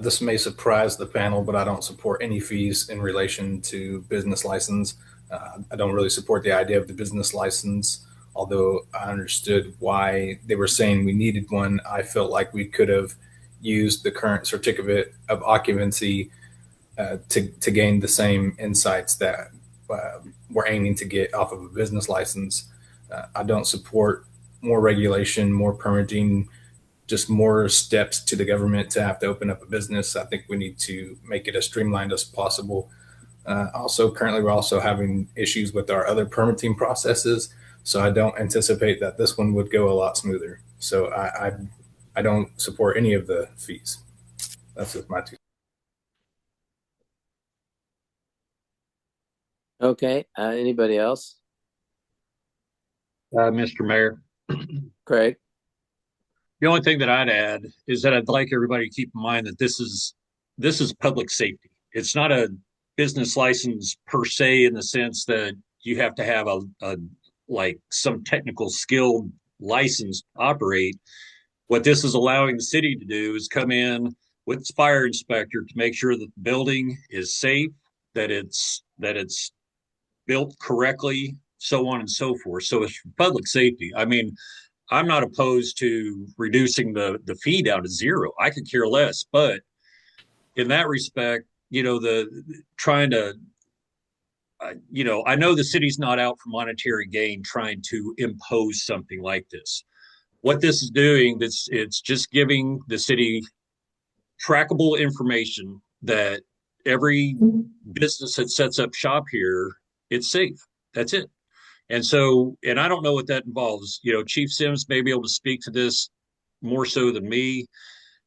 This may surprise the panel, but I don't support any fees in relation to business license. I don't really support the idea of the business license, although I understood why they were saying we needed one. I felt like we could have used the current certificate of occupancy to gain the same insights that we're aiming to get off of a business license. I don't support more regulation, more permitting, just more steps to the government to have to open up a business. I think we need to make it as streamlined as possible. Also, currently, we're also having issues with our other permitting processes. So I don't anticipate that this one would go a lot smoother. So I don't support any of the fees. That's just my two. Okay, anybody else? Mr. Mayor, Craig? the only thing that I'd add is that I'd like everybody to keep in mind that this is public safety. It's not a business license per se, in the sense that you have to have a like some technical skill license to operate. What this is allowing the city to do is come in with its fire inspector to make sure that the building is safe, that it's built correctly, so on and so forth. So it's for public safety. I mean, I'm not opposed to reducing the fee down to zero. I could care less, but in that respect, the trying to, I know the city's not out for monetary gain trying to impose something like this. What this is doing, it's just giving the city trackable information that every business that sets up shop here, it's safe. That's it. And so, and I don't know what that involves. Chief Sims may be able to speak to this more so than me,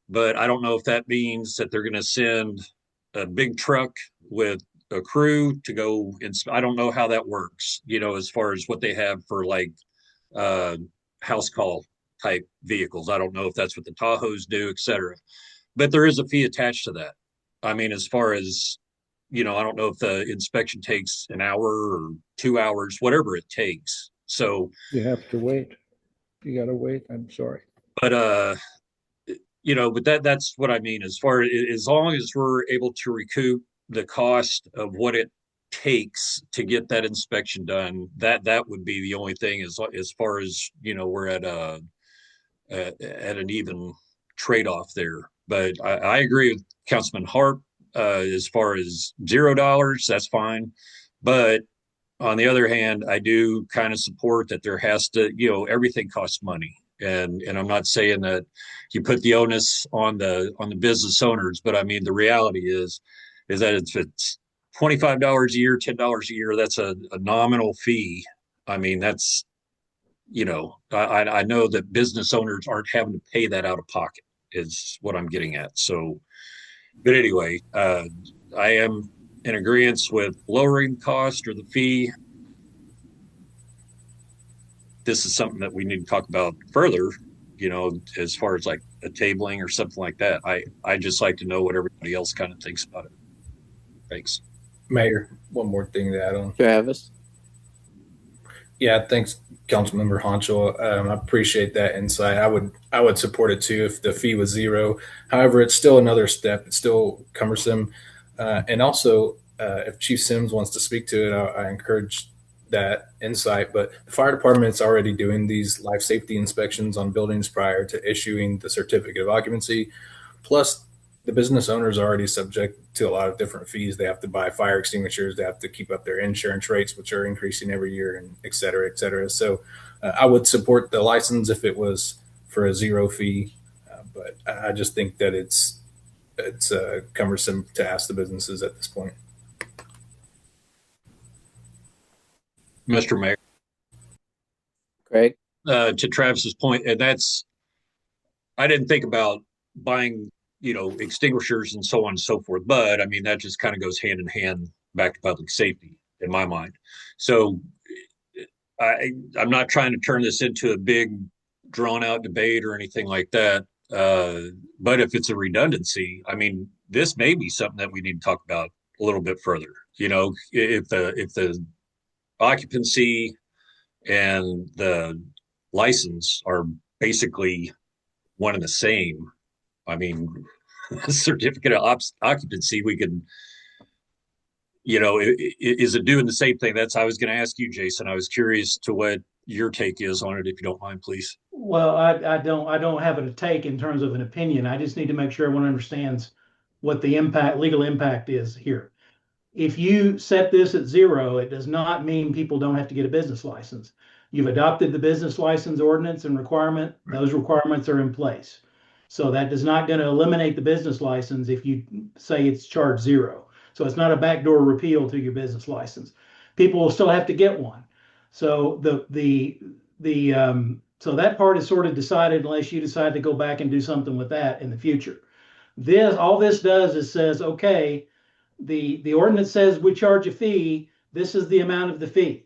but I don't know if that means that they're going to send a big truck with a crew to go. I don't know how that works, as far as what they have for like house call type vehicles. I don't know if that's what the Tahoes do, et cetera. But there is a fee attached to that. I mean, as far as, I don't know if the inspection takes an hour or 2 hours, whatever it takes. So You have to wait. You got to wait. I'm sorry. but that's what I mean. As long as we're able to recoup the cost of what it takes to get that inspection done, that would be the only thing. As far as we're at an even trade-off there. But I agree with Councilman Harp. As far as $0, that's fine. But on the other hand, I do kind of support that there has to, everything costs money. And I'm not saying that you put the onus on the business owners, but I mean the reality is that it's $25 a year, $10 a year. That's a nominal fee. I mean, that's I know that business owners aren't having to pay that out of pocket, is what I'm getting at. So, but anyway, I am in agreement with lowering cost or the fee. This is something that we need to talk about further, as far as like a tabling or something like that. I just like to know what everybody else kind of thinks about it. Thanks. Mayor, one more thing to add on. Travis? Yeah, thanks, Councilmember Honchel. I appreciate that insight. I would support it too if the fee was zero. However, it's still another step. It's still cumbersome, and also if Chief Sims wants to speak to it, I encourage that insight. But the fire department's already doing these life safety inspections on buildings prior to issuing the certificate of occupancy. Plus, the business owners are already subject to a lot of different fees. They have to buy fire extinguishers. They have to keep up their insurance rates, which are increasing every year, and et cetera, et cetera. So I would support the license if it was for a zero fee. But I just think that it's cumbersome to ask the businesses at this point. Mr. Mayor. Craig? To Travis's point, and I didn't think about buying extinguishers and so on and so forth. But I mean, that just kind of goes hand in hand back to public safety in my mind. So I'm not trying to turn this into a big drawn out debate or anything like that. But if it's a redundancy, I mean, this may be something that we need to talk about a little bit further. If the occupancy and the license are basically one and the same, I mean, certificate of occupancy, we could, is it doing the same thing? I was going to ask you, Jason. I was curious to what your take is on it, if you don't mind, please. Well, I don't have a take in terms of an opinion. I just need to make sure everyone understands what the legal impact is here. If you set this at 0, it does not mean people don't have to get a business license. You've adopted the business license ordinance and requirement. Those requirements are in place. So that is not going to eliminate the business license if you say it's charged 0. So it's not a backdoor repeal to your business license. People will still have to get one. So so that part is sort of decided unless you decide to go back and do something with that in the future. All this does is says, okay, the ordinance says we charge a fee. This is the amount of the fee.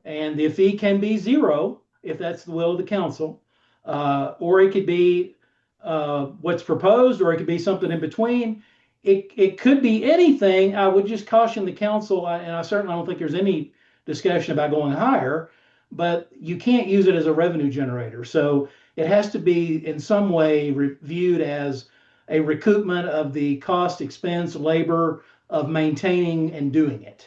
And the fee can be 0 if that's the will of the council, or it could be what's proposed, or it could be something in between. It could be anything. I would just caution the council, and I certainly don't think there's any discussion about going higher, but you can't use it as a revenue generator. So it has to be in some way viewed as a recoupment of the cost, expense, labor of maintaining and doing it.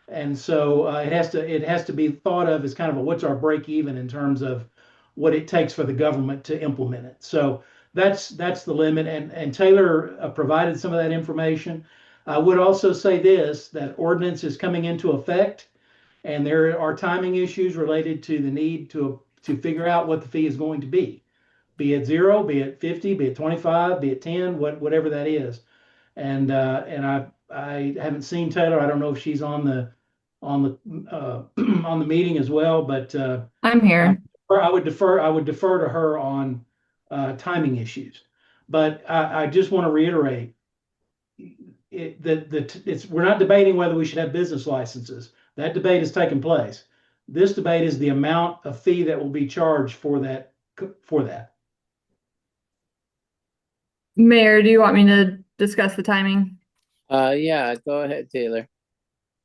And so it has to be thought of as kind of what's our break even in terms of what it takes for the government to implement it. So that's the limit. And Taylor provided some of that information. I would also say this, that ordinance is coming into effect, and there are timing issues related to the need to figure out what the fee is going to be it 0, be it 50, be it 25, be it 10, whatever that is. And I haven't seen Taylor. I don't know if she's on the on the meeting as well, but I'm here. I would defer to her on timing issues. But I just want to reiterate we're not debating whether we should have business licenses. That debate has taken place. This debate is the amount of fee that will be charged for that. Mayor, do you want me to discuss the timing? Yeah, go ahead, Taylor.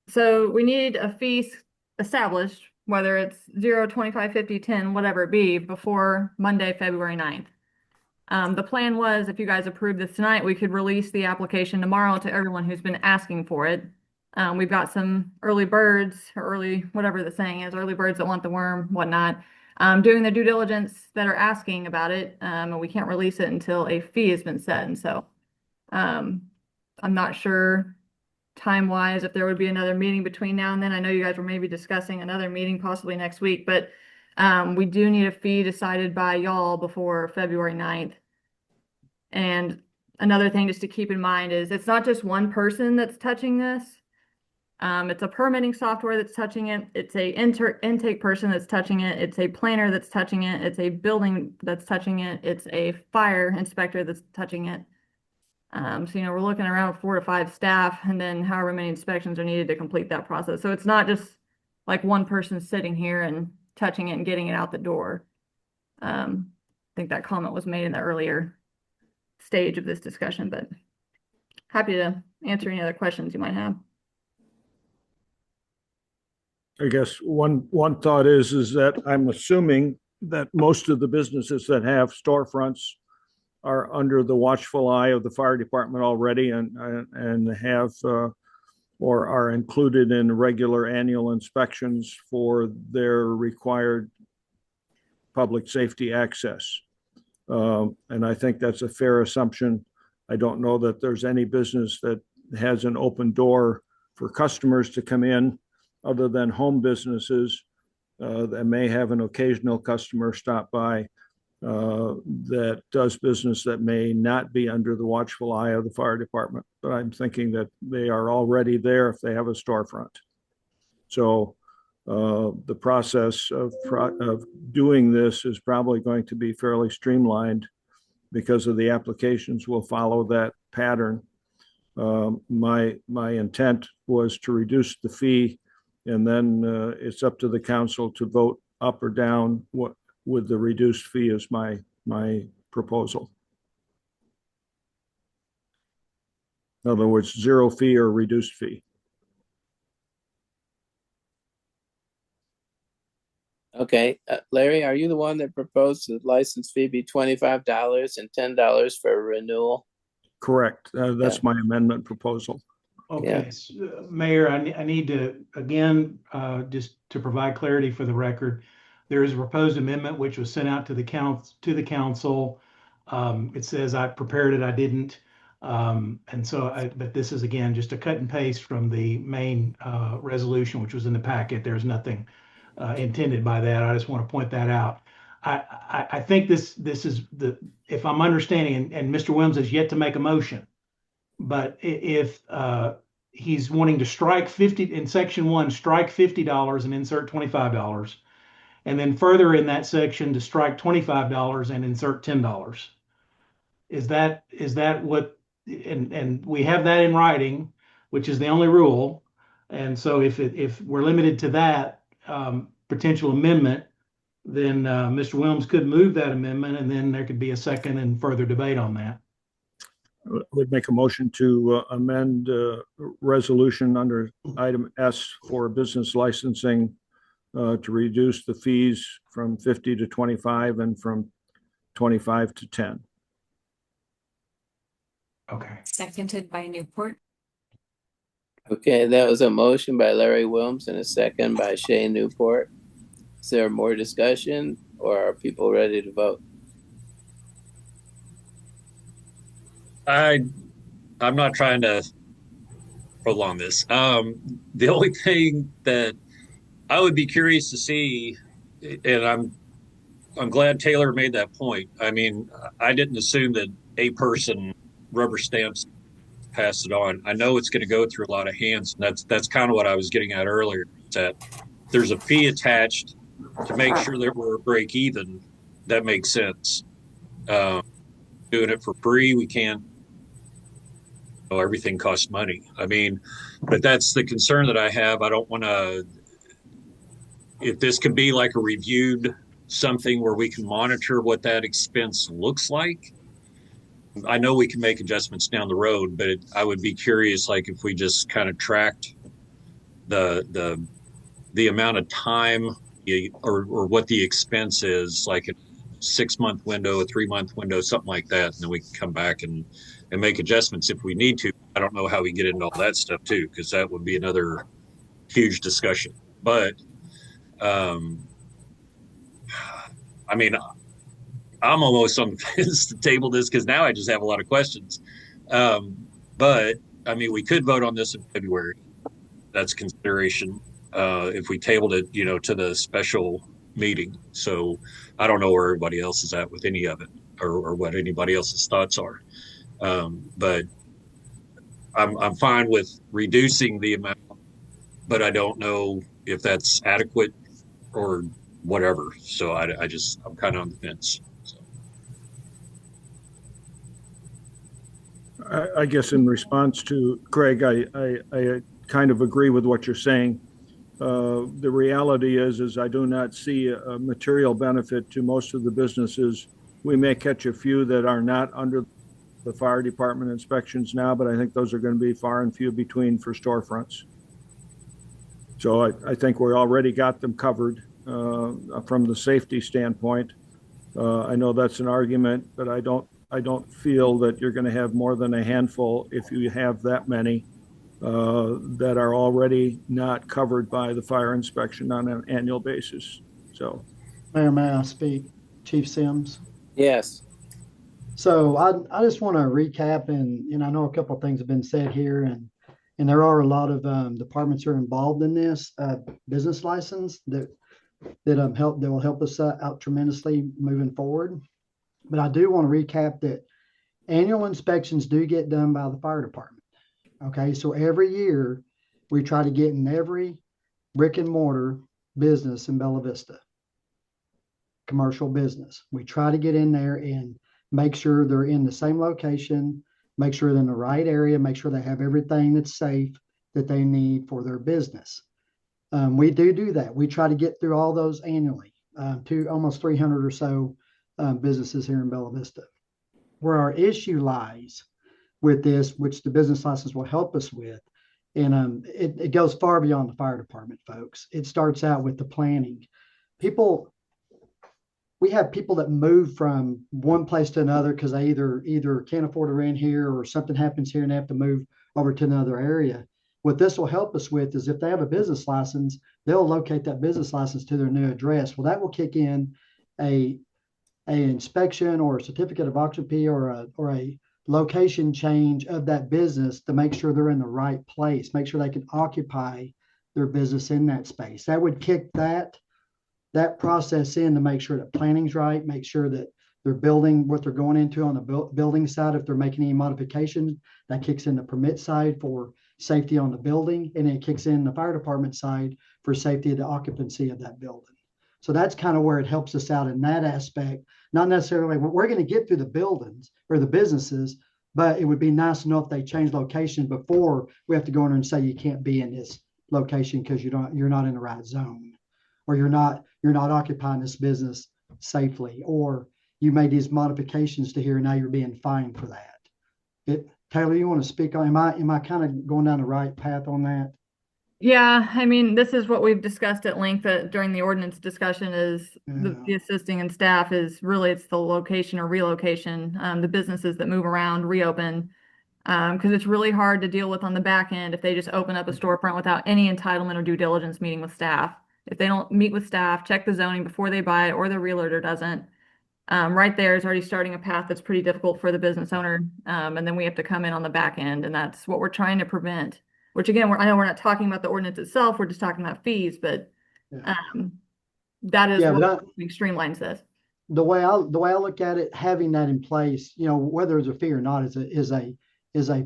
So we need a fee established, whether it's 0, 25, 50, 10, whatever it be, before Monday, February 9th. The plan was, if you guys approve this tonight, we could release the application tomorrow to everyone who's been asking for it. We've got some early birds, or early, whatever the saying is, early birds that want the worm, whatnot, doing their due diligence that are asking about it. And we can't release it until a fee has been set. And so I'm not sure time-wise if there would be another meeting between now and then. I know you guys were maybe discussing another meeting possibly next week, but we do need a fee decided by y'all before February 9th. And another thing just to keep in mind is it's not just one person that's touching this. It's a permitting software that's touching it. It's a intake person that's touching it. It's a planner that's touching it. It's a building that's touching it. It's a fire inspector that's touching it. So, we're looking around 4 to 5 staff, and then however many inspections are needed to complete that process. So it's not just like one person sitting here and touching it and getting it out the door. I think that comment was made in the earlier stage of this discussion, but happy to answer any other questions you might have. I guess one thought is that I'm assuming that most of the businesses that have storefronts are under the watchful eye of the fire department already, and have or are included in regular annual inspections for their required public safety access. And I think that's a fair assumption. I don't know that there's any business that has an open door for customers to come in other than home businesses that may have an occasional customer stop by that does business that may not be under the watchful eye of the fire department. But I'm thinking that they are already there if they have a storefront. So the process of doing this is probably going to be fairly streamlined because of the applications will follow that pattern. My intent was to reduce the fee, and then it's up to the council to vote up or down what with the reduced fee is my proposal. In other words, 0 fee or reduced fee. Okay, Larry, are you the one that proposed the license fee be $25 and $10 for a renewal? Correct. That's my amendment proposal. Okay, Mayor, I need to, again, just to provide clarity for the record, there is a proposed amendment which was sent out to the council. It says I prepared it, I didn't. But this is again just a cut and paste from the main resolution, which was in the packet. There's nothing intended by that. I just want to point that out. I think this is if I'm understanding, and Mr. Williams has yet to make a motion, but if he's wanting to strike 50 in section 1, strike $50 and insert $25, and then further in that section to strike $25 and insert $10. Is that what? And we have that in writing, which is the only rule. And so if we're limited to that potential amendment, then Mr. Williams could move that amendment, and then there could be a second and further debate on that. Would make a motion to amend resolution under item S for business licensing to reduce the fees from 50 to 25 and from 25 to 10. Okay. Seconded by Newport. Okay, that was a motion by Larry Wilms and a second by Shay Newport. Is there more discussion, or are people ready to vote? I'm not trying to prolong this. The only thing that I would be curious to see, and I'm glad Taylor made that point. I mean, I didn't assume that a person rubber stamps pass it on. I know it's going to go through a lot of hands, and that's kind of what I was getting at earlier. That there's a fee attached to make sure that we're break even. That makes sense. Doing it for free, we can't. Everything costs money. I mean, but that's the concern that I have. I don't want to. If this could be like a reviewed something where we can monitor what that expense looks like. I know we can make adjustments down the road, but I would be curious, like if we just kind of tracked the amount of time or what the expense is, like a 6-month window, a 3-month window, something like that, and then we can come back and make adjustments if we need to. I don't know how we get into all that stuff too, because that would be another huge discussion. But I mean, I'm almost on the fence to table this because now I just have a lot of questions. But I mean, we could vote on this in February. That's consideration. If we tabled it, to the special meeting. So I don't know where everybody else is at with any of it, or what anybody else's thoughts are. But I'm fine with reducing the amount, but I don't know if that's adequate or whatever. So I'm kind of on the fence. I guess in response to Craig, I kind of agree with what you're saying. The reality is I do not see a material benefit to most of the businesses. We may catch a few that are not under the fire department inspections now, but I think those are going to be far and few between for storefronts. So I think we already got them covered from the safety standpoint. I know that's an argument, but I don't feel that you're going to have more than a handful if you have that many that are already not covered by the fire inspection on an annual basis. So, Mayor, may I speak? Chief Sims? Yes. So I just want to recap, and I know a couple of things have been said here, and there are a lot of departments that are involved in this business license that will help us out tremendously moving forward. But I do want to recap that annual inspections do get done by the fire department. Okay, so every year we try to get in every brick and mortar business in Bella Vista, commercial business. We try to get in there and make sure they're in the same location, make sure they're in the right area, make sure they have everything that's safe that they need for their business. We do that. We try to get through all those annually to almost 300 or so businesses here in Bella Vista. Where our issue lies with this, which the business license will help us with, and it goes far beyond the fire department, folks. It starts out with the planning. We have people that move from one place to another because they either can't afford to rent here or something happens here and they have to move over to another area. What this will help us with is if they have a business license, they'll locate that business license to their new address. Well, that will kick in a inspection or a certificate of occupancy or a location change of that business to make sure they're in the right place, make sure they can occupy their business in that space. That would kick that process in to make sure that planning's right, make sure that they're building what they're going into on the building side. If they're making any modifications, that kicks in the permit side for safety on the building, and it kicks in the fire department side for safety of the occupancy of that building. So that's kind of where it helps us out in that aspect. Not necessarily we're going to get through the buildings or the businesses, but it would be nice to know if they change location before we have to go in and say you can't be in this location because you're not in the right zone, or you're not occupying this business safely, or you made these modifications to here and now you're being fined for that. Taylor, you want to speak on, am I kind of going down the right path on that? Yeah, I mean, this is what we've discussed at length during the ordinance discussion is the assisting and staff is really, it's the location or relocation, the businesses that move around, reopen, because it's really hard to deal with on the back end if they just open up a storefront without any entitlement or due diligence meeting with staff. If they don't meet with staff, check the zoning before they buy it, or the realtor doesn't, right there is already starting a path that's pretty difficult for the business owner. And then we have to come in on the back end, and that's what we're trying to prevent. Which again, I know we're not talking about the ordinance itself, we're just talking about fees, but that is what streamlines this. The way I look at it, having that in place, whether it's a fee or not, is a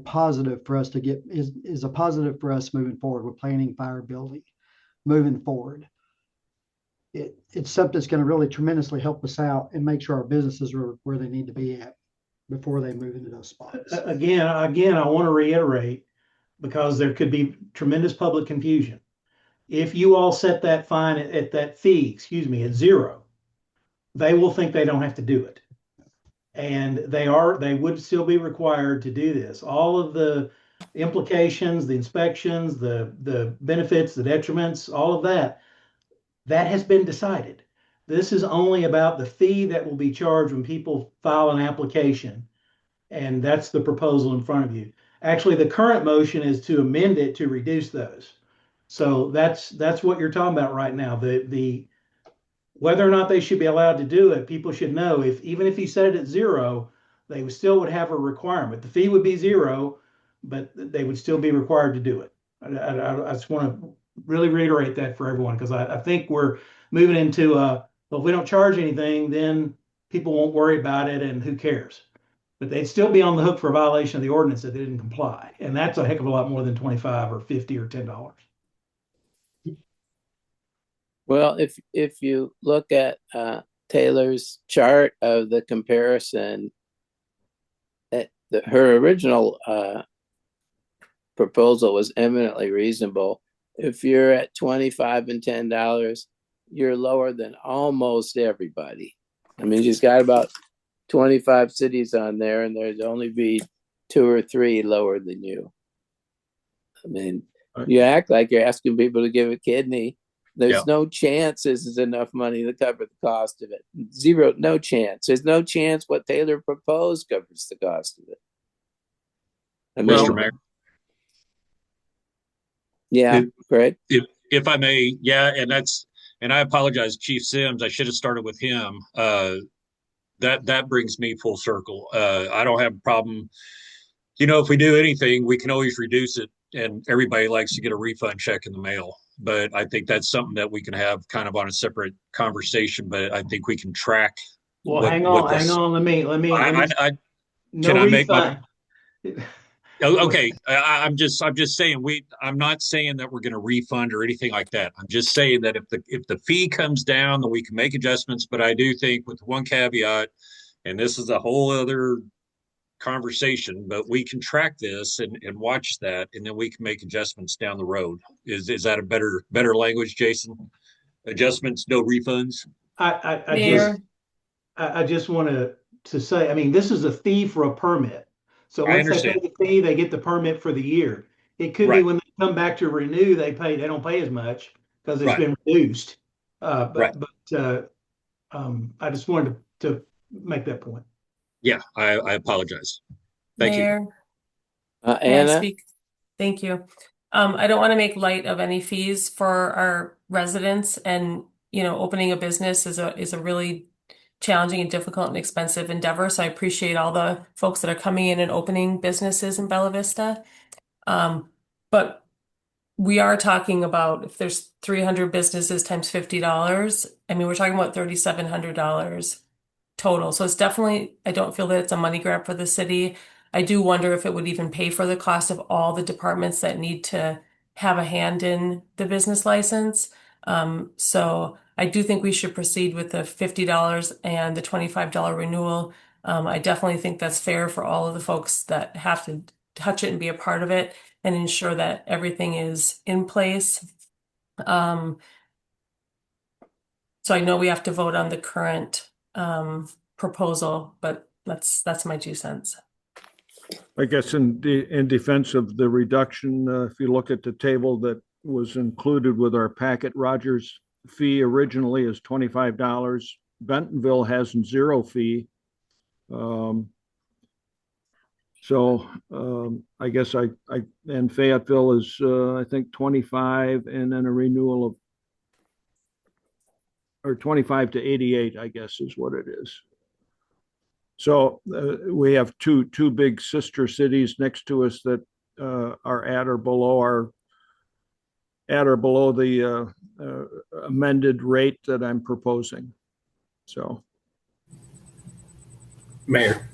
positive for us is a positive for us moving forward with planning, fire, building, moving forward. It's something that's going to really tremendously help us out and make sure our businesses are where they need to be at before they move into those spots. Again, I want to reiterate, because there could be tremendous public confusion. If you all set that fine at that fee, at zero, they will think they don't have to do it. And they would still be required to do this. All of the implications, the inspections, the benefits, the detriments, all of that has been decided. This is only about the fee that will be charged when people file an application. And that's the proposal in front of you. Actually, the current motion is to amend it to reduce those. So that's what you're talking about right now. The whether or not they should be allowed to do it, people should know, even if you set it at zero, they still would have a requirement. The fee would be zero, but they would still be required to do it. I just want to really reiterate that for everyone, because I think we're moving into well, if we don't charge anything, then people won't worry about it, and who cares? But they'd still be on the hook for a violation of the ordinance if they didn't comply. And that's a heck of a lot more than 25 or 50 or $10. Well, if you look at Taylor's chart of the comparison, her original proposal was eminently reasonable. If you're at $25 and $10, you're lower than almost everybody. I mean, she's got about 25 cities on there, and there'd only be 2 or 3 lower than you. I mean, you act like you're asking people to give a kidney. There's no chance this is enough money to cover the cost of it. Zero, no chance. There's no chance what Taylor proposed covers the cost of it. I mean, Mr. Mayor. Yeah, great. If I may, and I apologize, Chief Sims. I should have started with him. That brings me full circle. I don't have a problem. If we do anything, we can always reduce it, and everybody likes to get a refund check in the mail. But I think that's something that we can have kind of on a separate conversation. But I think we can track. Well, hang on. Let me. Can I make my? Okay, I'm just saying I'm not saying that we're going to refund or anything like that. I'm just saying that if the fee comes down, then we can make adjustments. But I do think with one caveat, and this is a whole other conversation, but we can track this and watch that, and then we can make adjustments down the road. Is that a better language, Jason? Adjustments, no refunds. I just want to say, I mean, this is a fee for a permit. So once they pay the fee, they get the permit for the year. It could be when they come back to renew, they don't pay as much because it's been reduced. I just wanted to make that point. Yeah, I apologize. Thank Mayor, you. Anna? Speak? Thank you. I don't want to make light of any fees for our residents, and opening a business is a really challenging and difficult and expensive endeavor. So I appreciate all the folks that are coming in and opening businesses in Bella Vista. But we are talking about if there's 300 businesses times $50, I mean, we're talking about $3,700 total. So it's definitely, I don't feel that it's a money grab for the city. I do wonder if it would even pay for the cost of all the departments that need to have a hand in the business license. So I do think we should proceed with the $50 and the $25 renewal. I definitely think that's fair for all of the folks that have to touch it and be a part of it and ensure that everything is in place. So I know we have to vote on the current proposal, but that's my 2 cents. I guess in defense of the reduction, if you look at the table that was included with our packet, Rogers' fee originally is $25. Bentonville has zero fee. I guess and Fayetteville is I think 25, and then a renewal of or 25 to 88, I guess is what it is. So we have two big sister cities next to us that are at or below the amended rate that I'm proposing. So, Mayor.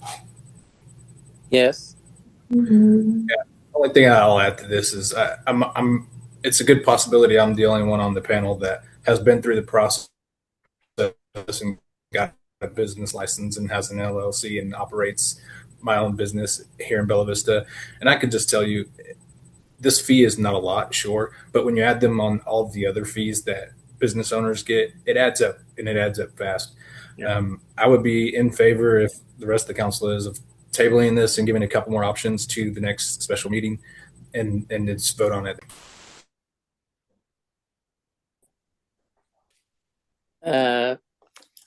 Yes. Yeah. The only thing I'll add to this is it's a good possibility I'm the only one on the panel that has been through the process and got a business license and has an LLC and operates my own business here in Bella Vista. And I could just tell you, this fee is not a lot, sure, but when you add them on all the other fees that business owners get, it adds up, and it adds up fast. Yeah. I would be in favor, if the rest of the council is, of tabling this and giving a couple more options to the next special meeting, and just vote on it.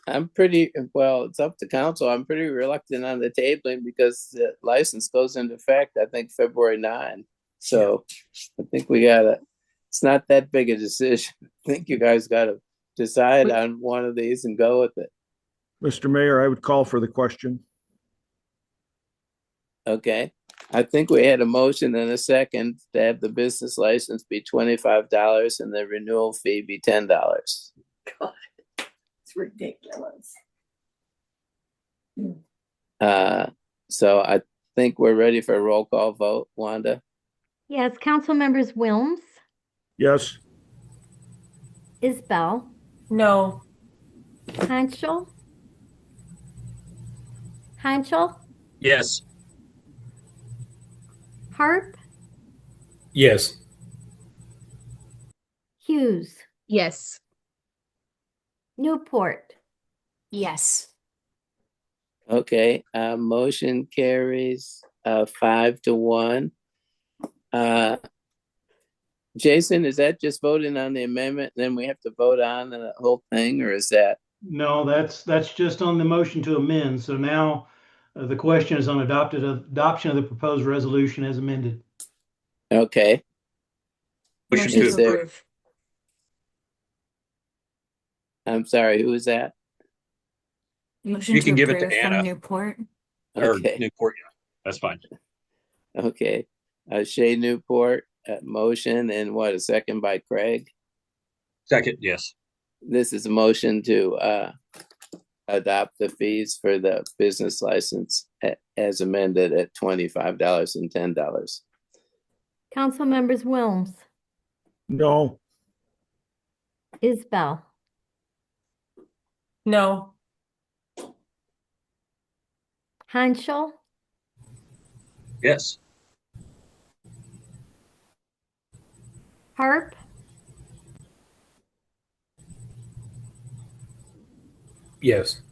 I'm it's up to council. I'm pretty reluctant on the tabling because the license goes into effect, I think, February 9. So I think it's not that big a decision. I think you guys got to decide on one of these and go with it. Mr. Mayor, I would call for the question. Okay. I think we had a motion and a second to have the business license be $25 and the renewal fee be $10. God, it's ridiculous. So I think we're ready for a roll call vote. Wanda? Yes, council members Wilms, Yes. Isbell, No. Hanschel, Yes. Harp, Yes. Hughes, Yes. Newport. Yes. Okay, motion carries 5-1. Jason, is that just voting on the amendment, and then we have to vote on the whole thing, or is that? No, that's just on the motion to amend. So now the question is on adoption of the proposed resolution as amended. Okay. Motion to approve. I'm sorry, who is that? Motion You can to give it to approve Anna. from Newport. Or Okay. Newport, yeah. That's fine. Okay. Shay Newport, motion, and a second by Craig? Second, yes. This is a motion to adopt the fees for the business license as amended at $25 and $10. Council members Wilms, No. Isbell, No. Hanschel, Yes. Harp, Yes.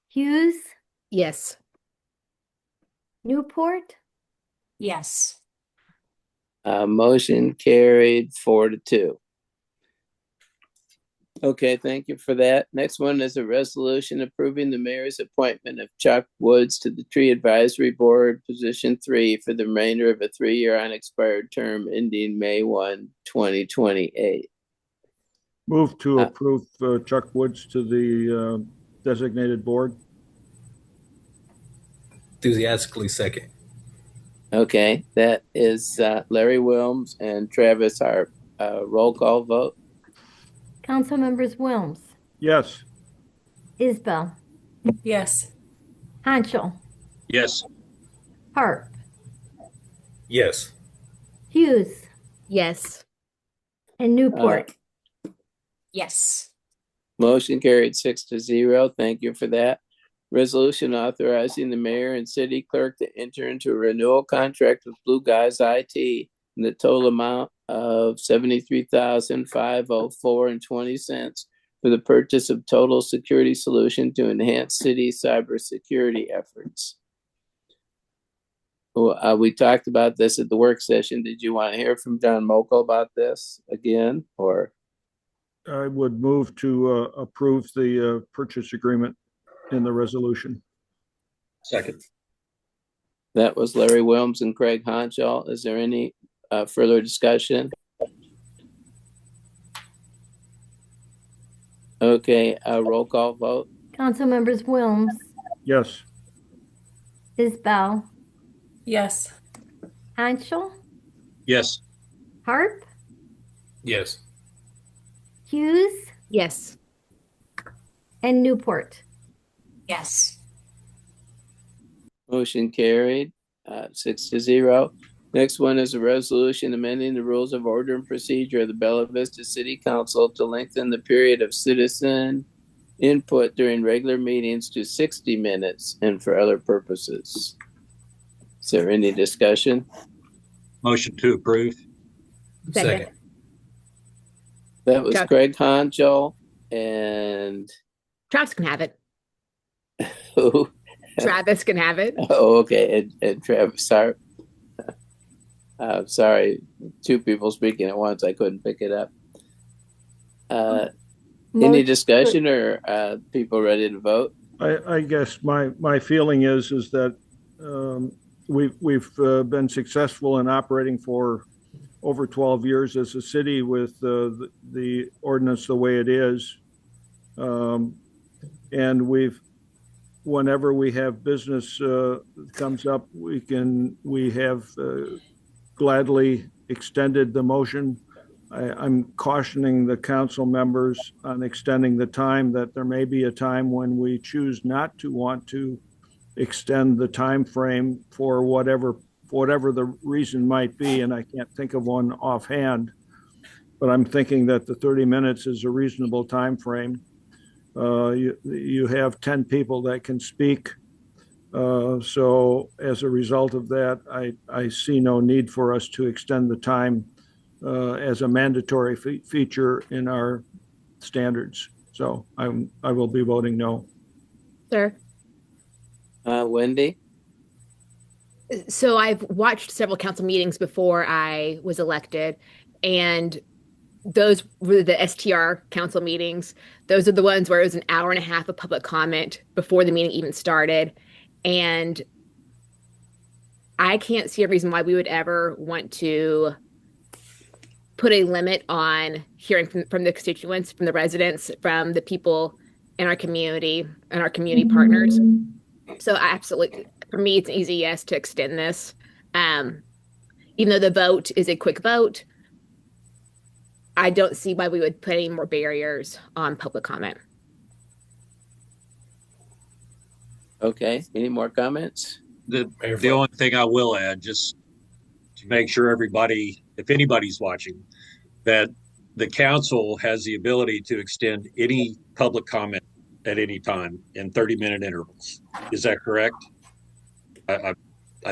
Hughes, Yes. Newport. Yes. Motion carried 4-2. Okay, thank you for that. Next one is a resolution approving the mayor's appointment of Chuck Woods to the Tree Advisory Board, position 3, for the remainder of a 3-year unexpired term ending May 1, 2028. Move to approve Chuck Woods to the designated board. Enthusiastically second. Okay, that is Larry Wilms and Travis Harp. Roll call vote. Council members Wilms, Yes. Isbell, Yes. Hanschel, Yes. Harp, Yes. Hughes, Yes. and Newport. Yes. Motion carried 6-0. Thank you for that. Resolution authorizing the mayor and city clerk to enter into a renewal contract with Blue Guys IT in the total amount of $73,504.20 for the purchase of total security solution to enhance city cybersecurity efforts. We talked about this at the work session. Did you want to hear from John Mokel about this again, or? I would move to approve the purchase agreement in the resolution. Second. That was Larry Wilms and Craig Honchall. Is there any further discussion? Okay, roll call vote. Council members Wilms, Yes. Isbell, Yes. Hanschel, Yes. Harp, Yes. Hughes, Yes. and Newport. Yes. Motion carried 6-0. Next one is a resolution amending the rules of order and procedure of the Bella Vista City Council to lengthen the period of citizen input during regular meetings to 60 minutes and for other purposes. Is there any discussion? Motion to approve. Second. That was Chuck. Craig Honcho and Travis can have it. who? Travis can have it. Oh, okay. And Travis Harp. Sorry, two people speaking at once. I couldn't pick it up. Any discussion or people ready to vote? I guess my feeling is that we've been successful in operating for over 12 years as a city with the ordinance the way it is, and whenever we have business comes up, we have gladly extended the motion. I'm cautioning the council members on extending the time, that there may be a time when we choose not to want to extend the time frame for whatever the reason might be, and I can't think of one offhand. But I'm thinking that the 30 minutes is a reasonable time frame. You have 10 people that can speak. So as a result of that, I see no need for us to extend the time as a mandatory feature in our standards. So I will be voting no. Sir. Wendy? So I've watched several council meetings before I was elected, and those were the STR council meetings. Those are the ones where it was an hour and a half of public comment before the meeting even started. And I can't see a reason why we would ever want to put a limit on hearing from the constituents, from the residents, from the people in our community and our community partners. So absolutely, for me, it's an easy yes to extend this. Even though the vote is a quick vote, I don't see why we would put any more barriers on public comment. Okay, any more comments? The only thing I will add, just to make sure everybody, if anybody's watching, that the council has the ability to extend any public comment at any time in 30-minute intervals. Is that correct? I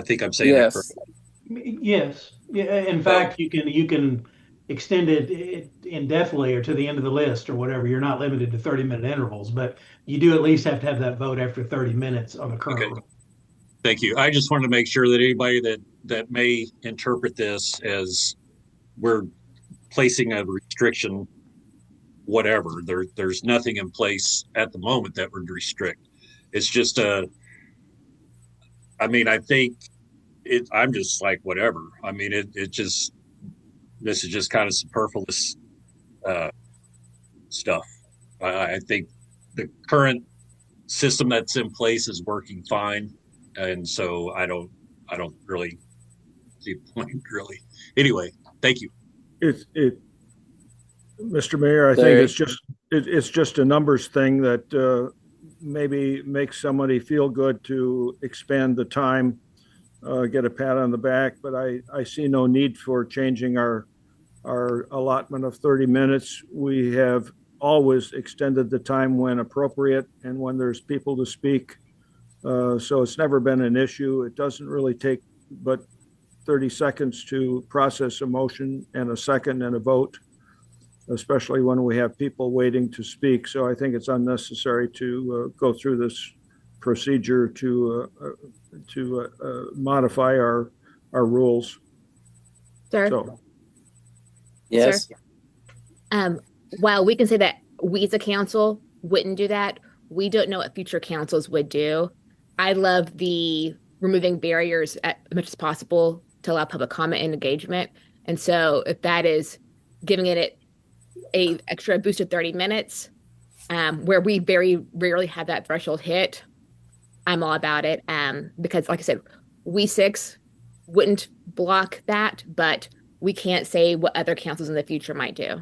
think I'm saying that correctly. Yes. Yeah. In fact, you can extend it indefinitely or to the end of the list or whatever. You're not limited to 30-minute intervals, but you do at least have to have that vote after 30 minutes on the current rule. Thank you. I just wanted to make sure that anybody that may interpret this as we're placing a restriction, whatever, there's nothing in place at the moment that would restrict. It's just I think I'm just like, whatever. This is just kind of superfluous stuff. I think the current system that's in place is working fine, and so I don't really see the point really. Anyway, thank you. Mr. Mayor, I think it's just a numbers thing that maybe makes somebody feel good to expand the time, get a pat on the back, but I see no need for changing our allotment of 30 minutes. We have always extended the time when appropriate and when there's people to speak. So it's never been an issue. It doesn't really take but 30 seconds to process a motion and a second and a vote, especially when we have people waiting to speak. So I think it's unnecessary to go through this procedure to modify our rules. Sir? So, Yes. Sir? While we can say that we as a council wouldn't do that, we don't know what future councils would do. I love the removing barriers as much as possible to allow public comment and engagement. And so if that is giving it a extra boost of 30 minutes, where we very rarely have that threshold hit, I'm all about it. Because like I said, we six wouldn't block that, but we can't say what other councils in the future might do.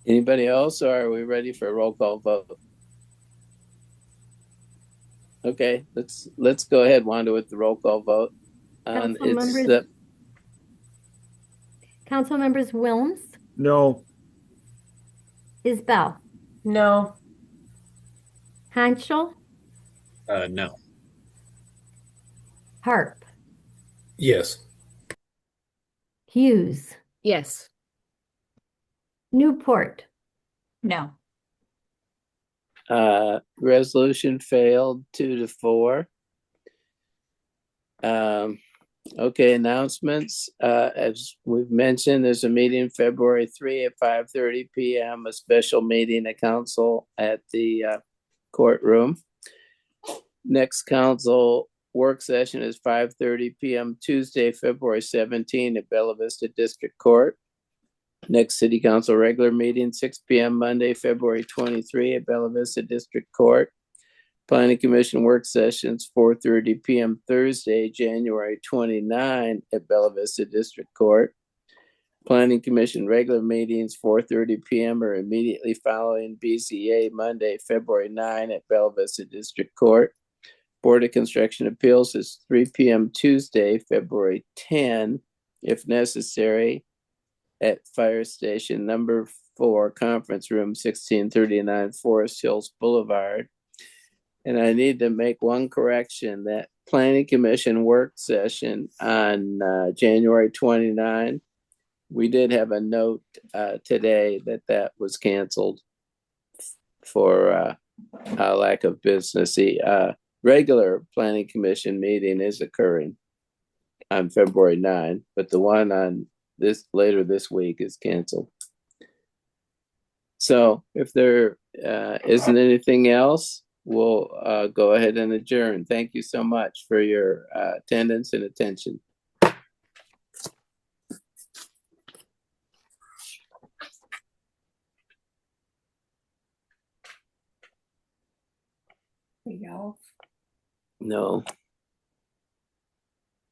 Anybody else, or are we ready for a roll call vote? Okay, let's go ahead, Wanda, with the roll call vote. Council members Wilms? no. Isbell? No. Hanschel? No. Harp? Yes. Hughes? Yes. Newport? No. Resolution failed 2-4. Okay, announcements. As we've mentioned, there's a meeting February 3 at 5:30 p.m., a special meeting of council at the courtroom. Next council work session is 5:30 p.m. Tuesday, February 17 at Bella Vista District Court. Next city council regular meeting, 6 p.m. Monday, February 23 at Bella Vista District Court. Planning Commission work sessions, 4:30 p.m. Thursday, January 29 at Bella Vista District Court. Planning Commission regular meetings, 4:30 p.m. or immediately following BCA Monday, February 9 at Bella Vista District Court. Board of Construction Appeals is 3 p.m. Tuesday, February 10, if necessary, at Fire Station number 4, Conference Room 1639 Forest Hills Boulevard. And I need to make one correction. That Planning Commission work session on January 29, we did have a note today that was canceled for lack of business. The regular Planning Commission meeting is occurring on February 9, but the one on later this week is canceled. So if there isn't anything else, we'll go ahead and adjourn. Thank you so much for your attendance and attention. There you go. No.